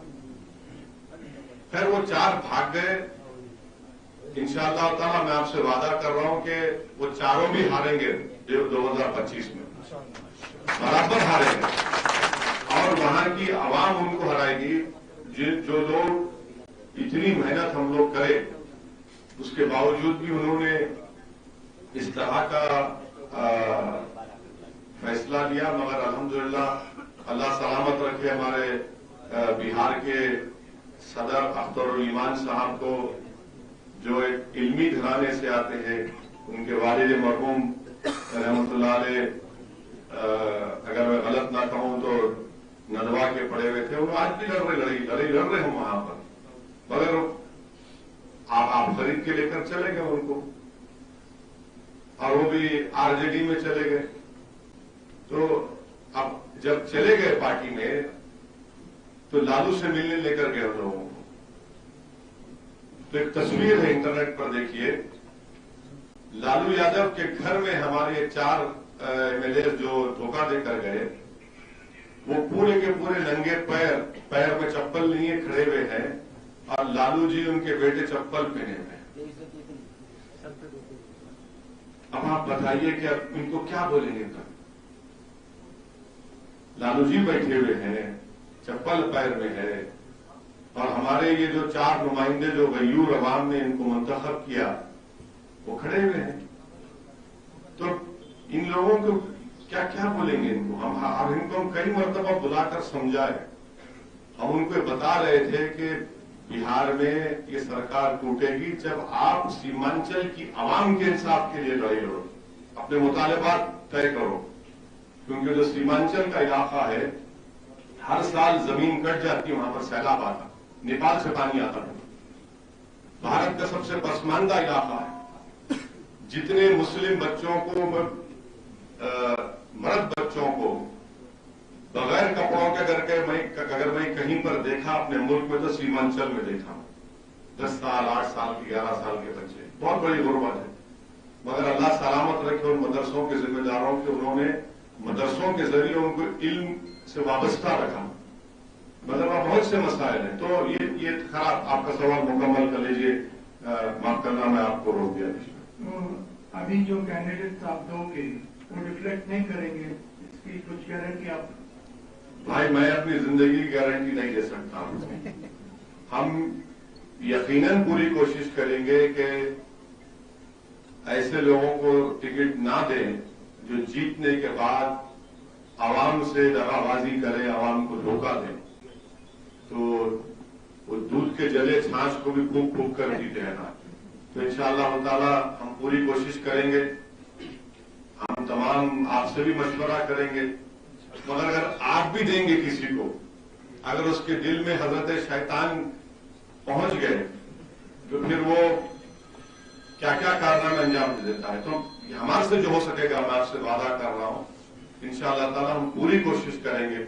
फिर वो 4 भाग गए। इंशाअल्लाह ताला मैं आपसे वादा कर रहा हूं कि वो चारों भी हारेंगे 2025 में, बराबर हारेंगे, और वहां की आवाम उनको हराएगी। जो लोग इतनी मेहनत हम लोग करें, उसके बावजूद भी उन्होंने इस तरह का फैसला लिया। मगर अल्हम्दुलिल्लाह, अल्लाह सलामत रखे हमारे बिहार के सदर अख्तरुल ईमान साहब को, जो एक इल्मी घराने से आते हैं, उनके वालिद मरहूम रहमतुल्लाह अलैह, अगर मैं गलत ना कहूं तो नदवा के पड़े हुए थे, वो आज भी लड़ रहे हैं वहां पर, मगर आप खरीद के लेकर चले गए उनको, और वो भी आरजेडी में चले गए। तो अब जब चले गए पार्टी में, तो लालू से मिलने लेकर गए लोगों को। तो एक तस्वीर है इंटरनेट पर, देखिए, लालू यादव के घर में हमारे 4 एमएलए जो धोखा देकर गए, वो पूरे के पूरे नंगे पैर में चप्पल नहीं है, खड़े हुए हैं, और लालू जी उनके बेटे चप्पल पहने हुए हैं। अब आप बताइए कि अब इनको क्या बोलेंगे तब? लालू जी बैठे हुए हैं, चप्पल पैर में है, और हमारे ये जो 4 नुमाइंदे जो गयूर अवाम ने इनको मुंतखब किया, वो खड़े हुए हैं। तो इन लोगों को क्या क्या बोलेंगे इनको? हम इनको कई मरतबा बुलाकर समझाए। हम उनको बता रहे थे कि बिहार में ये सरकार टूटेगी जब आप सीमांचल की आवाम के इंसाफ के लिए लड़ाई लड़ो, अपने मुतालबात तय करो, क्योंकि जो सीमांचल का इलाका है, हर साल जमीन कट जाती है, वहां पर सैलाब आता, नेपाल से पानी आता है, भारत का सबसे पसमानदा इलाका है। जितने मुस्लिम बच्चों को, मर्द बच्चों को बगैर कपड़ों के अगर मैं कहीं पर देखा अपने मुल्क में, तो सीमांचल में देखा। 10 साल 8 साल के 11 साल के बच्चे, बहुत बड़ी गुर्बत है। मगर अल्लाह सलामत रखे उन मदरसों के जिम्मेदारों के, उन्होंने मदरसों के जरिए उनको इल्म से वाबस्ता रखा। मगर वहां बहुत से मसाइल हैं। तो ये खराब, आपका सवाल मुकम्मल कर लीजिए, माफ करना मैं आपको रोक दिया। तो अभी जो कैंडिडेट आप दोगे वो रिफ्लेक्ट नहीं करेंगे, इसकी कुछ गारंटी आप? भाई, मैं अपनी जिंदगी की गारंटी नहीं दे सकता। हम यकीनन पूरी कोशिश करेंगे कि ऐसे लोगों को टिकट ना दें जो जीतने के बाद आवाम से दगाबाजी करें, आवाम को धोखा दें। तो वो दूध के जले छाछ को भी फूंक फूंक कर जीते हैं ना। तो इंशाअल्लाह ताला हम पूरी कोशिश करेंगे। हम तमाम आपसे भी मशवरा करेंगे, मगर अगर आप भी देंगे किसी को, अगर उसके दिल में हजरत शैतान पहुंच गए, तो फिर वो क्या क्या कारनामे अंजाम दे देता है। तो हमारे से जो हो सकेगा, मैं आपसे वादा कर रहा हूं, इंशाअल्लाह ताला हम पूरी कोशिश करेंगे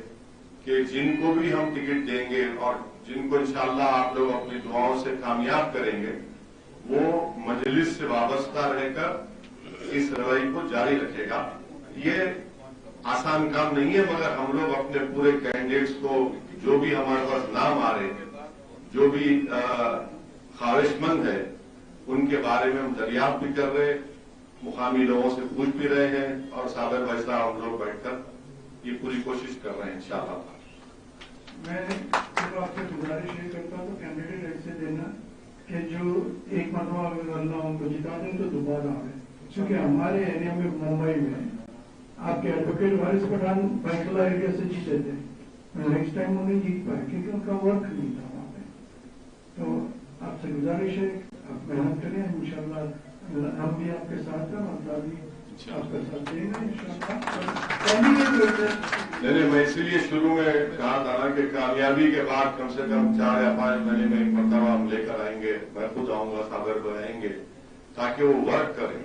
कि जिनको भी हम टिकट देंगे और जिनको इंशाअल्लाह आप लोग अपनी दुआओं से कामयाब करेंगे, वो मजलिस से वाबस्ता रहकर इस रवैये को जारी रखेगा। ये आसान काम नहीं है, मगर हम लोग अपने पूरे कैंडिडेट्स को, जो भी हमारे पास नाम आ रहे हैं, जो भी ख्वाहिशमंद है, उनके बारे में हम दरियाफ्त भी कर रहे, मुकामी लोगों से पूछ भी रहे हैं, और साबिर भाई साहब हम लोग बैठकर ये पूरी कोशिश कर रहे हैं इंशाअल्लाह। मैं सिर्फ आपसे गुजारिश ये करता हूँ, कैंडिडेट ऐसे देना कि जो एक मरतबा अगर अल्लाह उनको जिता दें तो दोबारा आए। क्योंकि हमारे एरिया में, मुंबई में, आपके एडवोकेट वारिस पठान बैंकला एरिया से जीते थे, नेक्स्ट टाइम वो नहीं जीत पाए क्योंकि उनका वर्क नहीं था वहाँ पे। तो आपसे गुजारिश है, आप मेहनत करें, इंशाल्लाह हम भी आपके साथ हैं, अल्लाह भी आपका साथ देगा इंशाल्लाह। नहीं, मैं इसीलिए शुरू में कहा था ना कि कामयाबी के बाद कम से कम 4 या 5 महीने में एक मरतबा हम लेकर आएंगे, मैं खुद आऊंगा, सागर बनाएंगे, ताकि वो वर्क करें,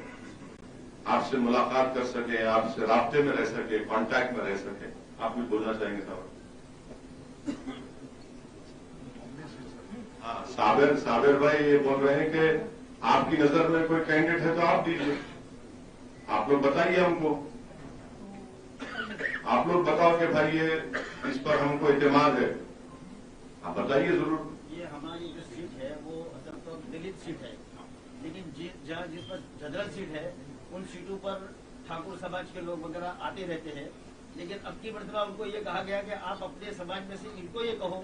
आपसे मुलाकात कर सके, आपसे राब्ते में रह सके, कांटेक्ट में रह सके। आप कुछ बोलना चाहेंगे साहब? हाँ, साबिर भाई ये बोल रहे हैं कि आपकी नजर में कोई कैंडिडेट है तो आप दीजिए, आप लोग बताइए हमको, आप लोग बताओ कि भाई ये इस पर हमको इत्मीनान है, आप बताइए जरूर। ये हमारी जो सीट है वो असल तो दलित सीट है, लेकिन जहाँ जिस पर जनरल सीट है उन सीटों पर ठाकुर समाज के लोग वगैरह आते रहते हैं। लेकिन अब की मरतबा उनको ये कहा गया कि आप अपने समाज में से इनको ये कहो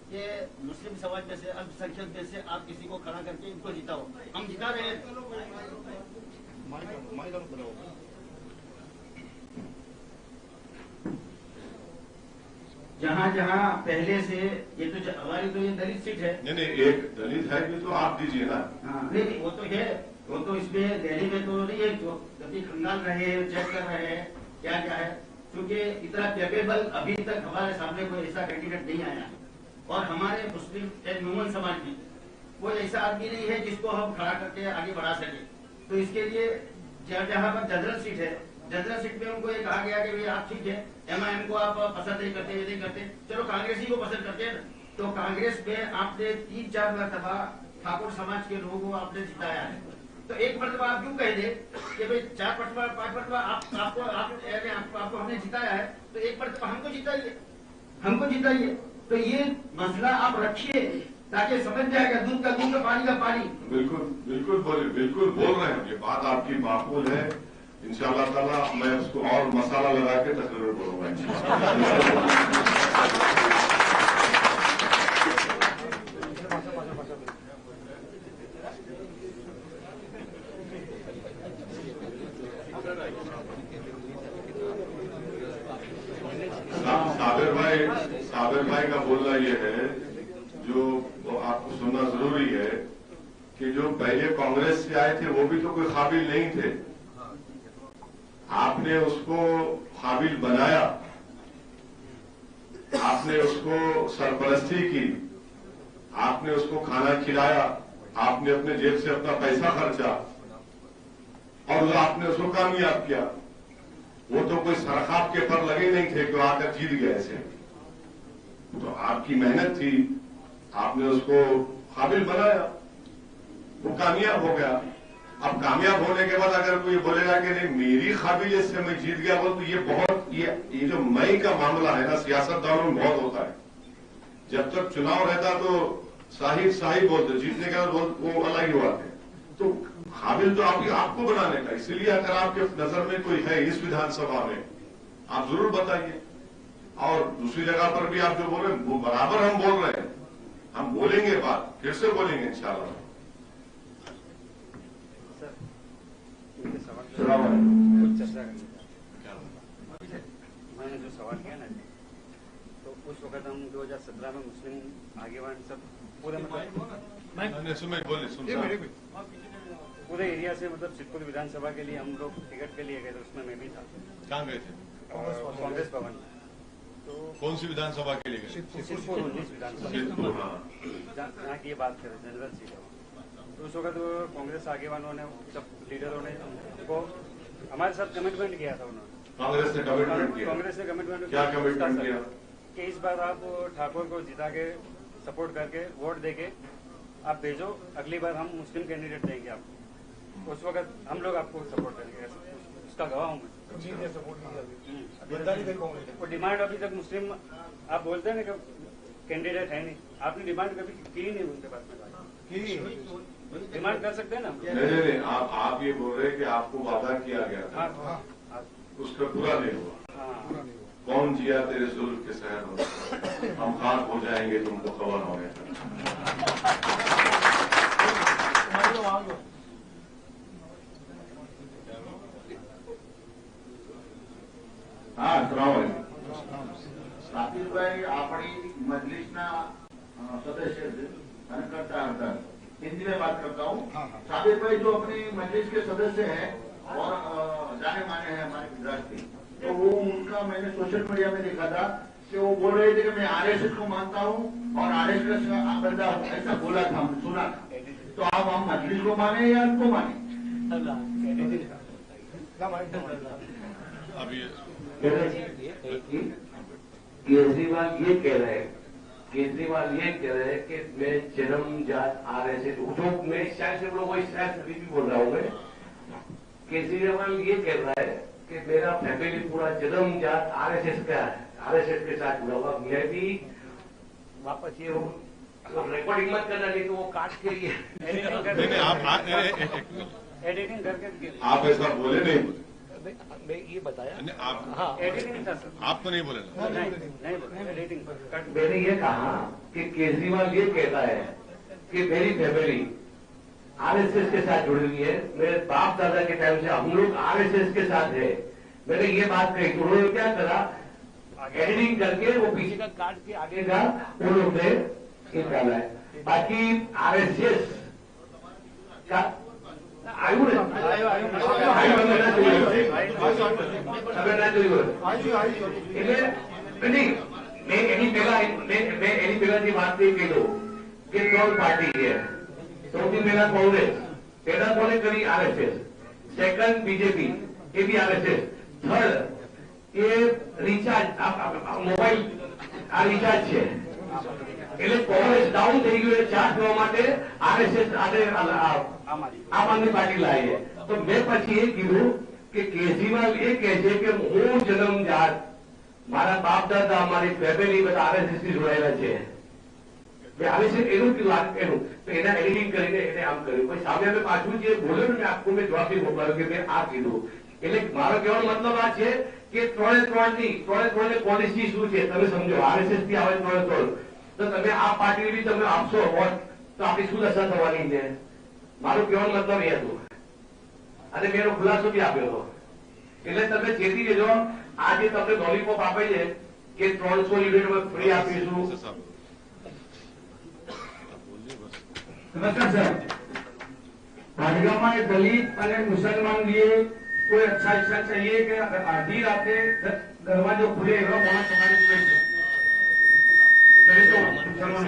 कि मुस्लिम समाज में से, अल्पसंख्यक में से आप किसी को खड़ा करके इनको जिताओ। हम जिता रहे हैं। जहाँ जहाँ पहले से ये तो हमारी तो ये दलित सीट है। नहीं, एक दलित है भी तो आप दीजिए ना। हाँ, नहीं वो तो है, वो तो इसमें दिल्ली में तो नहीं है, जो कभी खंगाल रहे हैं, चेक कर रहे हैं क्या क्या है, क्योंकि इतना कैपेबल अभी तक हमारे सामने कोई ऐसा कैंडिडेट नहीं आया। और हमारे मुस्लिम ह्यूमन समाज में कोई ऐसा आदमी नहीं है जिसको हम खड़ा करके आगे बढ़ा सके। तो इसके लिए जहाँ पर जनरल सीट है, जनरल सीट में उनको ये कहा गया कि भाई आप ठीक है, MIM को आप पसंद नहीं करते, ये नहीं करते, चलो कांग्रेसी को पसंद करते हैं। तो कांग्रेस में आपने 3-4 मरतबा ठाकुर समाज के लोगों को आपने जिताया है, तो एक मरतबा आप क्यों कह दे कि भाई 4 मरतबा 5 मरतबा आपको हमने जिताया है, तो एक मरतबा हमको जिताइए। तो ये मसला आप रखिए ताकि समझ जाएगा दूध का दूध, पानी का पानी। बिल्कुल बोल रहे हैं, ये बात आपकी माकूल है। इंशाअल्लाह ताला मैं उसको और मसाला लगा के तकरीर बोलूंगा इंशाअल्लाह। साबिर भाई का बोलना ये है, जो आपको सुनना जरूरी है कि जो पहले कांग्रेस से आए थे वो भी तो कोई काबिल नहीं थे। आपने उसको काबिल बनाया, आपने उसको सरपरस्ती की, आपने उसको खाना खिलाया, आपने अपने जेब से अपना पैसा खर्चा और आपने उसको कामयाब किया। वो तो कोई सरखाब के पर लगे नहीं थे कि आकर जीत गए ऐसे। तो आपकी मेहनत थी, आपने उसको काबिल बनाया, वो कामयाब हो गया। अब कामयाब होने के बाद अगर कोई बोलेगा कि नहीं मेरी काबिलियत से मैं जीत गया, तो ये जो मई का मामला है ना, सियासतदानों में बहुत होता है। जब तक चुनाव रहता तो साहिब बोलते, जीतने के बाद वो अलग ही बात है। तो काबिल तो आपको बनाने का, इसलिए अगर आपके नजर में कोई है इस विधानसभा में, आप जरूर बताइए। और दूसरी जगह पर भी आप जो बोल रहे हैं वो बराबर हम बोल रहे हैं, हम बोलेंगे, बात फिर से बोलेंगे इंशाअल्लाह। मैंने जो सवाल किया ना, तो उस वक्त हम 2017 में मुस्लिम आगेवान सब पूरे पूरे एरिया से मतलब सिद्धपुर विधानसभा के लिए हम लोग टिकट के लिए गए थे, उसमें मैं भी था। कहाँ गए थे? कांग्रेस भवन। तो कौन सी विधानसभा के लिए गए? सिद्धपुर 19 विधानसभा, जहाँ की ये बात करें जनरल सीट है। तो उस वक्त कांग्रेस आगेवानों ने, सब लीडरों ने को हमारे साथ कमिटमेंट किया था। उन्होंने कांग्रेस ने कमिटमेंट क्या कमिटमेंट किया कि इस बार आप ठाकुर को जिता के सपोर्ट करके वोट देके आप भेजो, अगली बार हम मुस्लिम कैंडिडेट देंगे आपको। उस वक्त हम लोग आपको सपोर्ट करेंगे, उसका गवाह हूँ मैं। वो डिमांड अभी तक मुस्लिम आप बोलते हैं ना कि कैंडिडेट है नहीं, आपने डिमांड कभी की नहीं उनके पास में। डिमांड कर सकते हैं ना? नहीं, आप ये बोल रहे हैं कि आपको वादा किया गया था, उसका पूरा नहीं हुआ। कौन जिया तेरे जुल्म के शहर में, हम खाक हो जाएंगे तुमको खबर होने का। हाँ, સાબિરભાઈ આપણી મજલિસના સદસ્ય છે અને કરતા હતા। हिंदी में बात करता हूँ। साबिर भाई जो अपनी मजलिस के सदस्य हैं और जाने माने हैं हमारे गुजरात के, तो वो उनका मैंने सोशल मीडिया में देखा था कि वो बोल रहे थे कि मैं RSS को मानता हूँ और RSS का बंदा हूँ, ऐसा बोला था, हमने सुना था। तो आप हम मजलिस को माने या उनको माने? अभी केजरीवाल ये कह रहे हैं कि मैं जन्मजात RSS, जो मैं शायद से लोगों शायद अभी भी बोल रहा हूँ मैं, केजरीवाल ये कह रहा है कि मेरा फैमिली पूरा जन्मजात RSS का है, RSS के साथ जुड़ा हुआ। मैं भी वापस ये रिकॉर्डिंग मत करना, नहीं तो वो काट के लिए एडिटिंग करके आप ऐसा बोले नहीं। मैं ये बताया आप एडिटिंग था सर, आप तो नहीं बोले ना? नहीं बोले एडिटिंग कट। मैंने ये कहा कि केजरीवाल ये कहता है कि मेरी फैमिली RSS के साथ जुड़ी हुई है, मेरे बाप दादा के टाइम से हम लोग RSS के साथ है। मैंने ये बात कही, तो उन्होंने क्या करा, एडिटिंग करके वो पीछे का काट के आगे का वो लोग ने निकाला है। बाकी आरएसएस का आयु मैं એની પહેલાની વાત નહીં કીધું કે 3 પાર્ટી છે। સૌથી પહેલા કોંગ્રેસ, પહેલા કોને કરી? આરએસએસ, સેકન્ડ બીજેપી, એ બી આરએસએસ, થર્ડ એ રિચાર્જ મોબાઈલ આ રિચાર્જ છે। એટલે કોંગ્રેસ ડાઉન થઈ ગયું, ચાર્જ કરવા માટે આરએસએસ આમ આદમી પાર્ટી લાવી છે। તો મેં પછી એ કીધું કે કેજરીવાલ એ કહે છે કે હું જન્મજાત મારા બાપ દાદા અમારી ફેમિલી બધા આરએસએસ થી જોડાયેલા છે। આરએસએસ એનું એનું તો એના એડિટિંગ કરીને એને આમ કર્યું। પછી સામે અમે પાછું જે બોલ્યો ને આખું મેં જવાબ મોકલાયો કે મેં આ કીધું। એટલે મારો કહેવાનો મતલબ આ છે કે 3-3 પોલિસી શું છે તમે સમજો। આરએસએસ થી આવે 3-3 તો તમે આ પાર્ટી બી તમે આપશો વોટ તો આપણી શું દશા થવાની છે? મારું કહેવાનો મતલબ એ હતું અને મેં એનો ખુલાસો બી આપ્યો હતો। એટલે તમે ચેતી લેજો, આ જે તમને લોલીપોપ આપે છે કે 300 યુનિટ ફ્રી આપીશું। नमस्कार सर, भाटगांव में दलित और मुसलमान लिए कोई अच्छा हिस्सा चाहिए कि आधी रात दरवाजे खुले होना समाज तो मुसलमान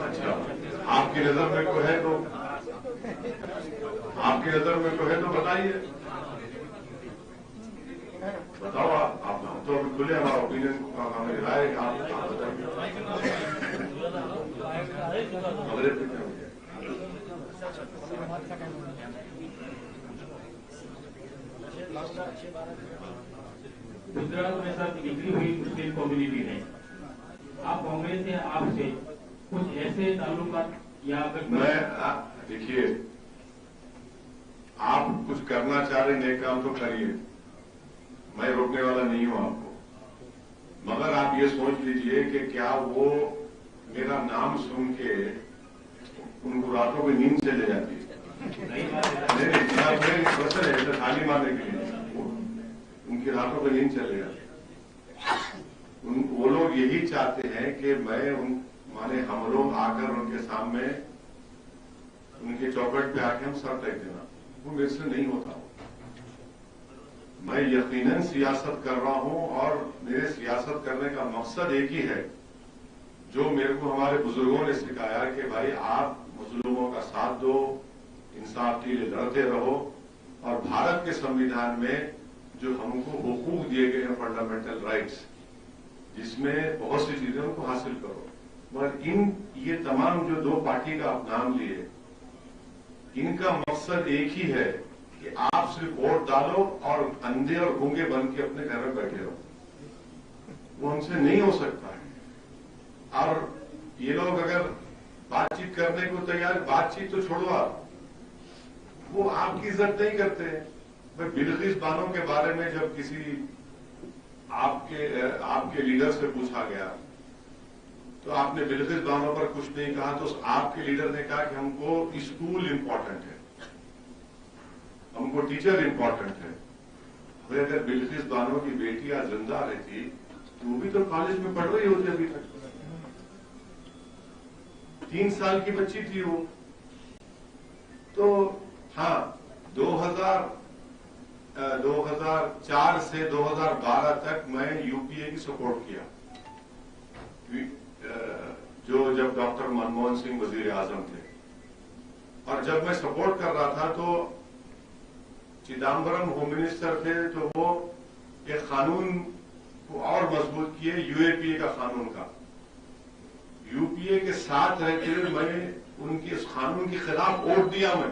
अच्छा, आपकी नजर में कोई है तो बताइए, बताओ। आप तो अभी खुले हमारा ओपिनियन हमें राय आप गुजरात में सर बिखरी हुई मुस्लिम कम्युनिटी है, आप कांग्रेस से आपसे कुछ ऐसे ताल्लुकात या मैं देखिए, आप कुछ करना चाह रहे नए काम तो करिए, मैं रोकने वाला नहीं हूं आपको। मगर आप ये सोच लीजिए कि क्या वो मेरा नाम सुन के उनको रातों में नींद चले जाती है? नहीं, प्रश्न है तो थाली मारने के लिए उनकी रातों में नींद चले जाती। वो लोग यही चाहते हैं कि मैं माने हम लोग आकर उनके सामने उनके चौखट पे आके हम सर टेक देना, वो मेरे से नहीं होता। मैं यकीनन सियासत कर रहा हूं और मेरे सियासत करने का मकसद एक ही है जो मेरे को हमारे बुजुर्गों ने सिखाया कि भाई आप मुस्लिमों का साथ दो, इंसाफ के लिए लड़ते रहो और भारत के संविधान में जो हमको हुकूक दिए गए हैं फंडामेंटल राइट्स, जिसमें बहुत सी चीजें उनको हासिल करो। मगर ये तमाम जो 2 पार्टी का आप नाम लिए, इनका मकसद एक ही है कि आप सिर्फ वोट डालो और अंधे और गूंगे बन के अपने घर में बैठे रहो। वो हमसे नहीं हो सकता है। और ये लोग अगर बातचीत करने को तैयार, बातचीत तो छोड़ो आप, वो आपकी इज्जत नहीं करते। भाई बिल्किस बानो के बारे में जब किसी आपके लीडर से पूछा गया तो आपने बिल्किस बानो पर कुछ नहीं कहा, तो आपके लीडर ने कहा कि हमको स्कूल इंपॉर्टेंट है, हमको टीचर इंपॉर्टेंट है। भाई अगर बिल्किस बानो की बेटियां जिंदा रहती तो वो भी तो कॉलेज में पढ़ रही होती अभी तक। 3 साल की बच्ची थी वो। तो हाँ, 2004 से 2012 तक मैं यूपीए की सपोर्ट किया, जब डॉक्टर मनमोहन सिंह वजीर आजम थे। और जब मैं सपोर्ट कर रहा था तो चिदम्बरम होम मिनिस्टर थे, तो वो एक कानून को और मजबूत किए, यूएपीए का कानून का। यूपीए के साथ रहते हुए मैं उनके इस कानून के खिलाफ वोट दिया। मैं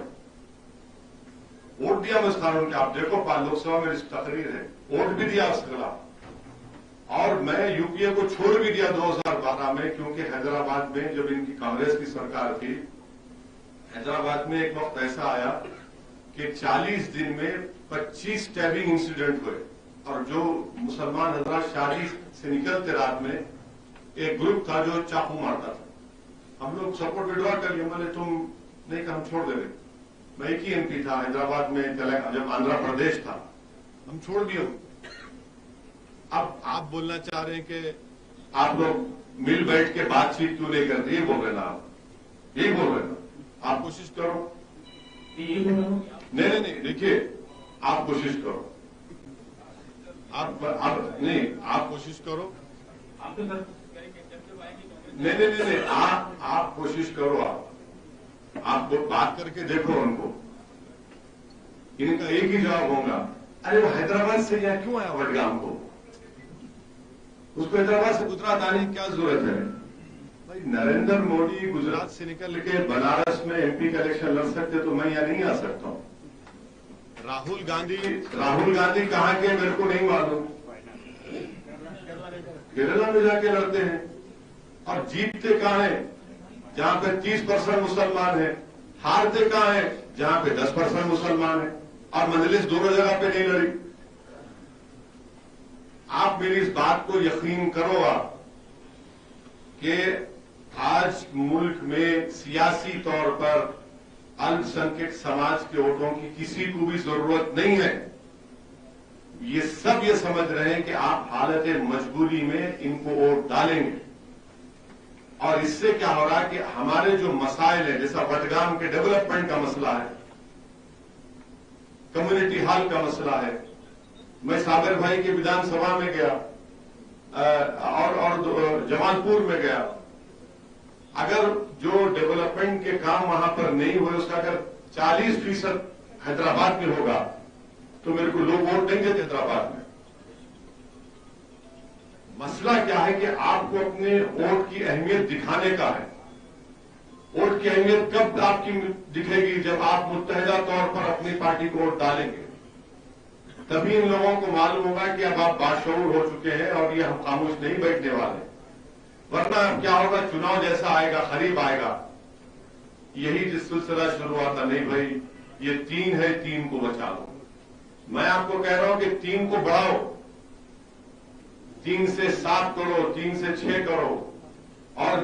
इस कानून के, आप देखो लोकसभा में इस तकरीर है, वोट भी दिया उसके खिलाफ। और मैं यूपीए को छोड़ भी दिया 2012 में, क्योंकि हैदराबाद में जब इनकी कांग्रेस की सरकार थी, हैदराबाद में एक वक्त ऐसा आया कि 40 दिन में 25 स्टैबिंग इंसिडेंट हुए। और जो मुसलमान हजरात शादी से निकलते रात में, एक ग्रुप था जो चाकू मारता था। हम लोग सपोर्ट विड्रॉ कर लिया, बोले तुम नहीं काम छोड़ दे रहे। मैं एक ही एमपी था हैदराबाद में, जब आंध्र प्रदेश था, हम छोड़ दिए। अब आप बोलना चाह रहे हैं कि आप लोग मिल बैठ के बातचीत क्यों नहीं करते, ये बोल रहे ना आप, यही बोल रहे ना। आप कोशिश करो, नहीं, देखिए आप कोशिश करो, आप नहीं, आप कोशिश करो, नहीं, आप कोशिश करो, आप बात करके देखो उनको, इनका एक ही जवाब होगा, अरे वो हैदराबाद से यहाँ क्यों आया वडगाम को, उसको हैदराबाद से गुजरात आने की क्या जरूरत है। भाई नरेंद्र मोदी गुजरात से निकल के बनारस में एमपी का इलेक्शन लड़ सकते तो मैं यहाँ नहीं आ सकता हूँ। राहुल गांधी कहाँ के मेरे को नहीं मालूम, केरला में जाके लड़ते हैं और जीतते कहाँ है जहां पे 30% मुसलमान है, हारते कहाँ है जहां पे 10% मुसलमान है, और मजलिस दोनों जगह पे नहीं लड़ी। आप मेरी इस बात को यकीन करो आप कि आज मुल्क में सियासी तौर पर अल्पसंख्यक समाज के वोटों की किसी को भी जरूरत नहीं है। ये सब ये समझ रहे हैं कि आप हालत मजबूरी में इनको वोट डालेंगे, और इससे क्या हो रहा है कि हमारे जो मसाइल है, जैसा वडगाम के डेवलपमेंट का मसला है, कम्युनिटी हॉल का मसला है, मैं सागर भाई के विधानसभा में गया और जमालपुर में गया, अगर जो डेवलपमेंट के काम वहां पर नहीं हुए उसका अगर 40% हैदराबाद में होगा तो मेरे को लोग वोट देंगे हैदराबाद में। मसला क्या है कि आपको अपने वोट की अहमियत दिखाने का है। वोट की अहमियत कब आपकी दिखेगी, जब आप मुत्तहिदा तौर पर अपनी पार्टी को वोट डालेंगे, तभी इन लोगों को मालूम होगा कि अब आप बाशऊर हो चुके हैं और ये हम खामोश नहीं बैठने वाले। वरना क्या होगा, चुनाव जैसा आएगा, खरीब आएगा, यही जिस सिलसिला शुरू हुआ था, नहीं भाई ये 3 है, 3 को बचा लो। मैं आपको कह रहा हूं कि 3 को बढ़ाओ, 3 से 7 करो, 3 से 6 करो, और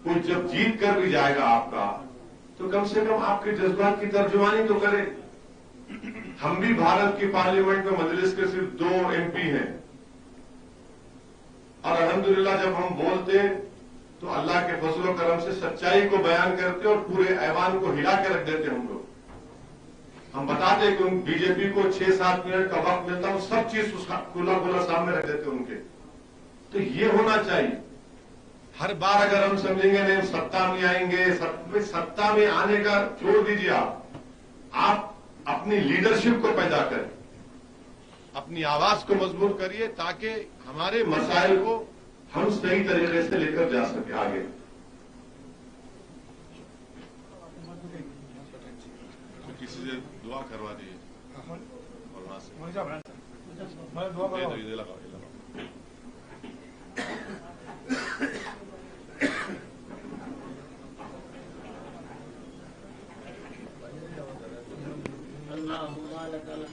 कोई जब जीत कर भी जाएगा आपका, तो कम से कम आपके जज्बात की तर्जुमानी तो करे। हम भी भारत की पार्लियामेंट में मजलिस के सिर्फ 2 एमपी हैं, और अल्हम्दुलिल्लाह जब हम बोलते तो अल्लाह के फजल और करम से सच्चाई को बयान करते और पूरे ऐवान को हिला के रख देते हम लोग। हम बताते कि बीजेपी को 6-7 मिनट का वक्त मिलता है, सब चीज उसका खुला सामने रख देते उनके। तो ये होना चाहिए। हर बार अगर हम समझेंगे नहीं सत्ता में आएंगे, सत्ता में आने का छोड़ दीजिए, आप अपनी लीडरशिप को पैदा करें, अपनी आवाज को मजबूत करिए, ताकि हमारे मसाइल को हम सही तरीके से लेकर जा सके आगे। तो किसी से दुआ करवा दीजिए और वहां से ये लगाओ। अल्लाहुम्मा लकल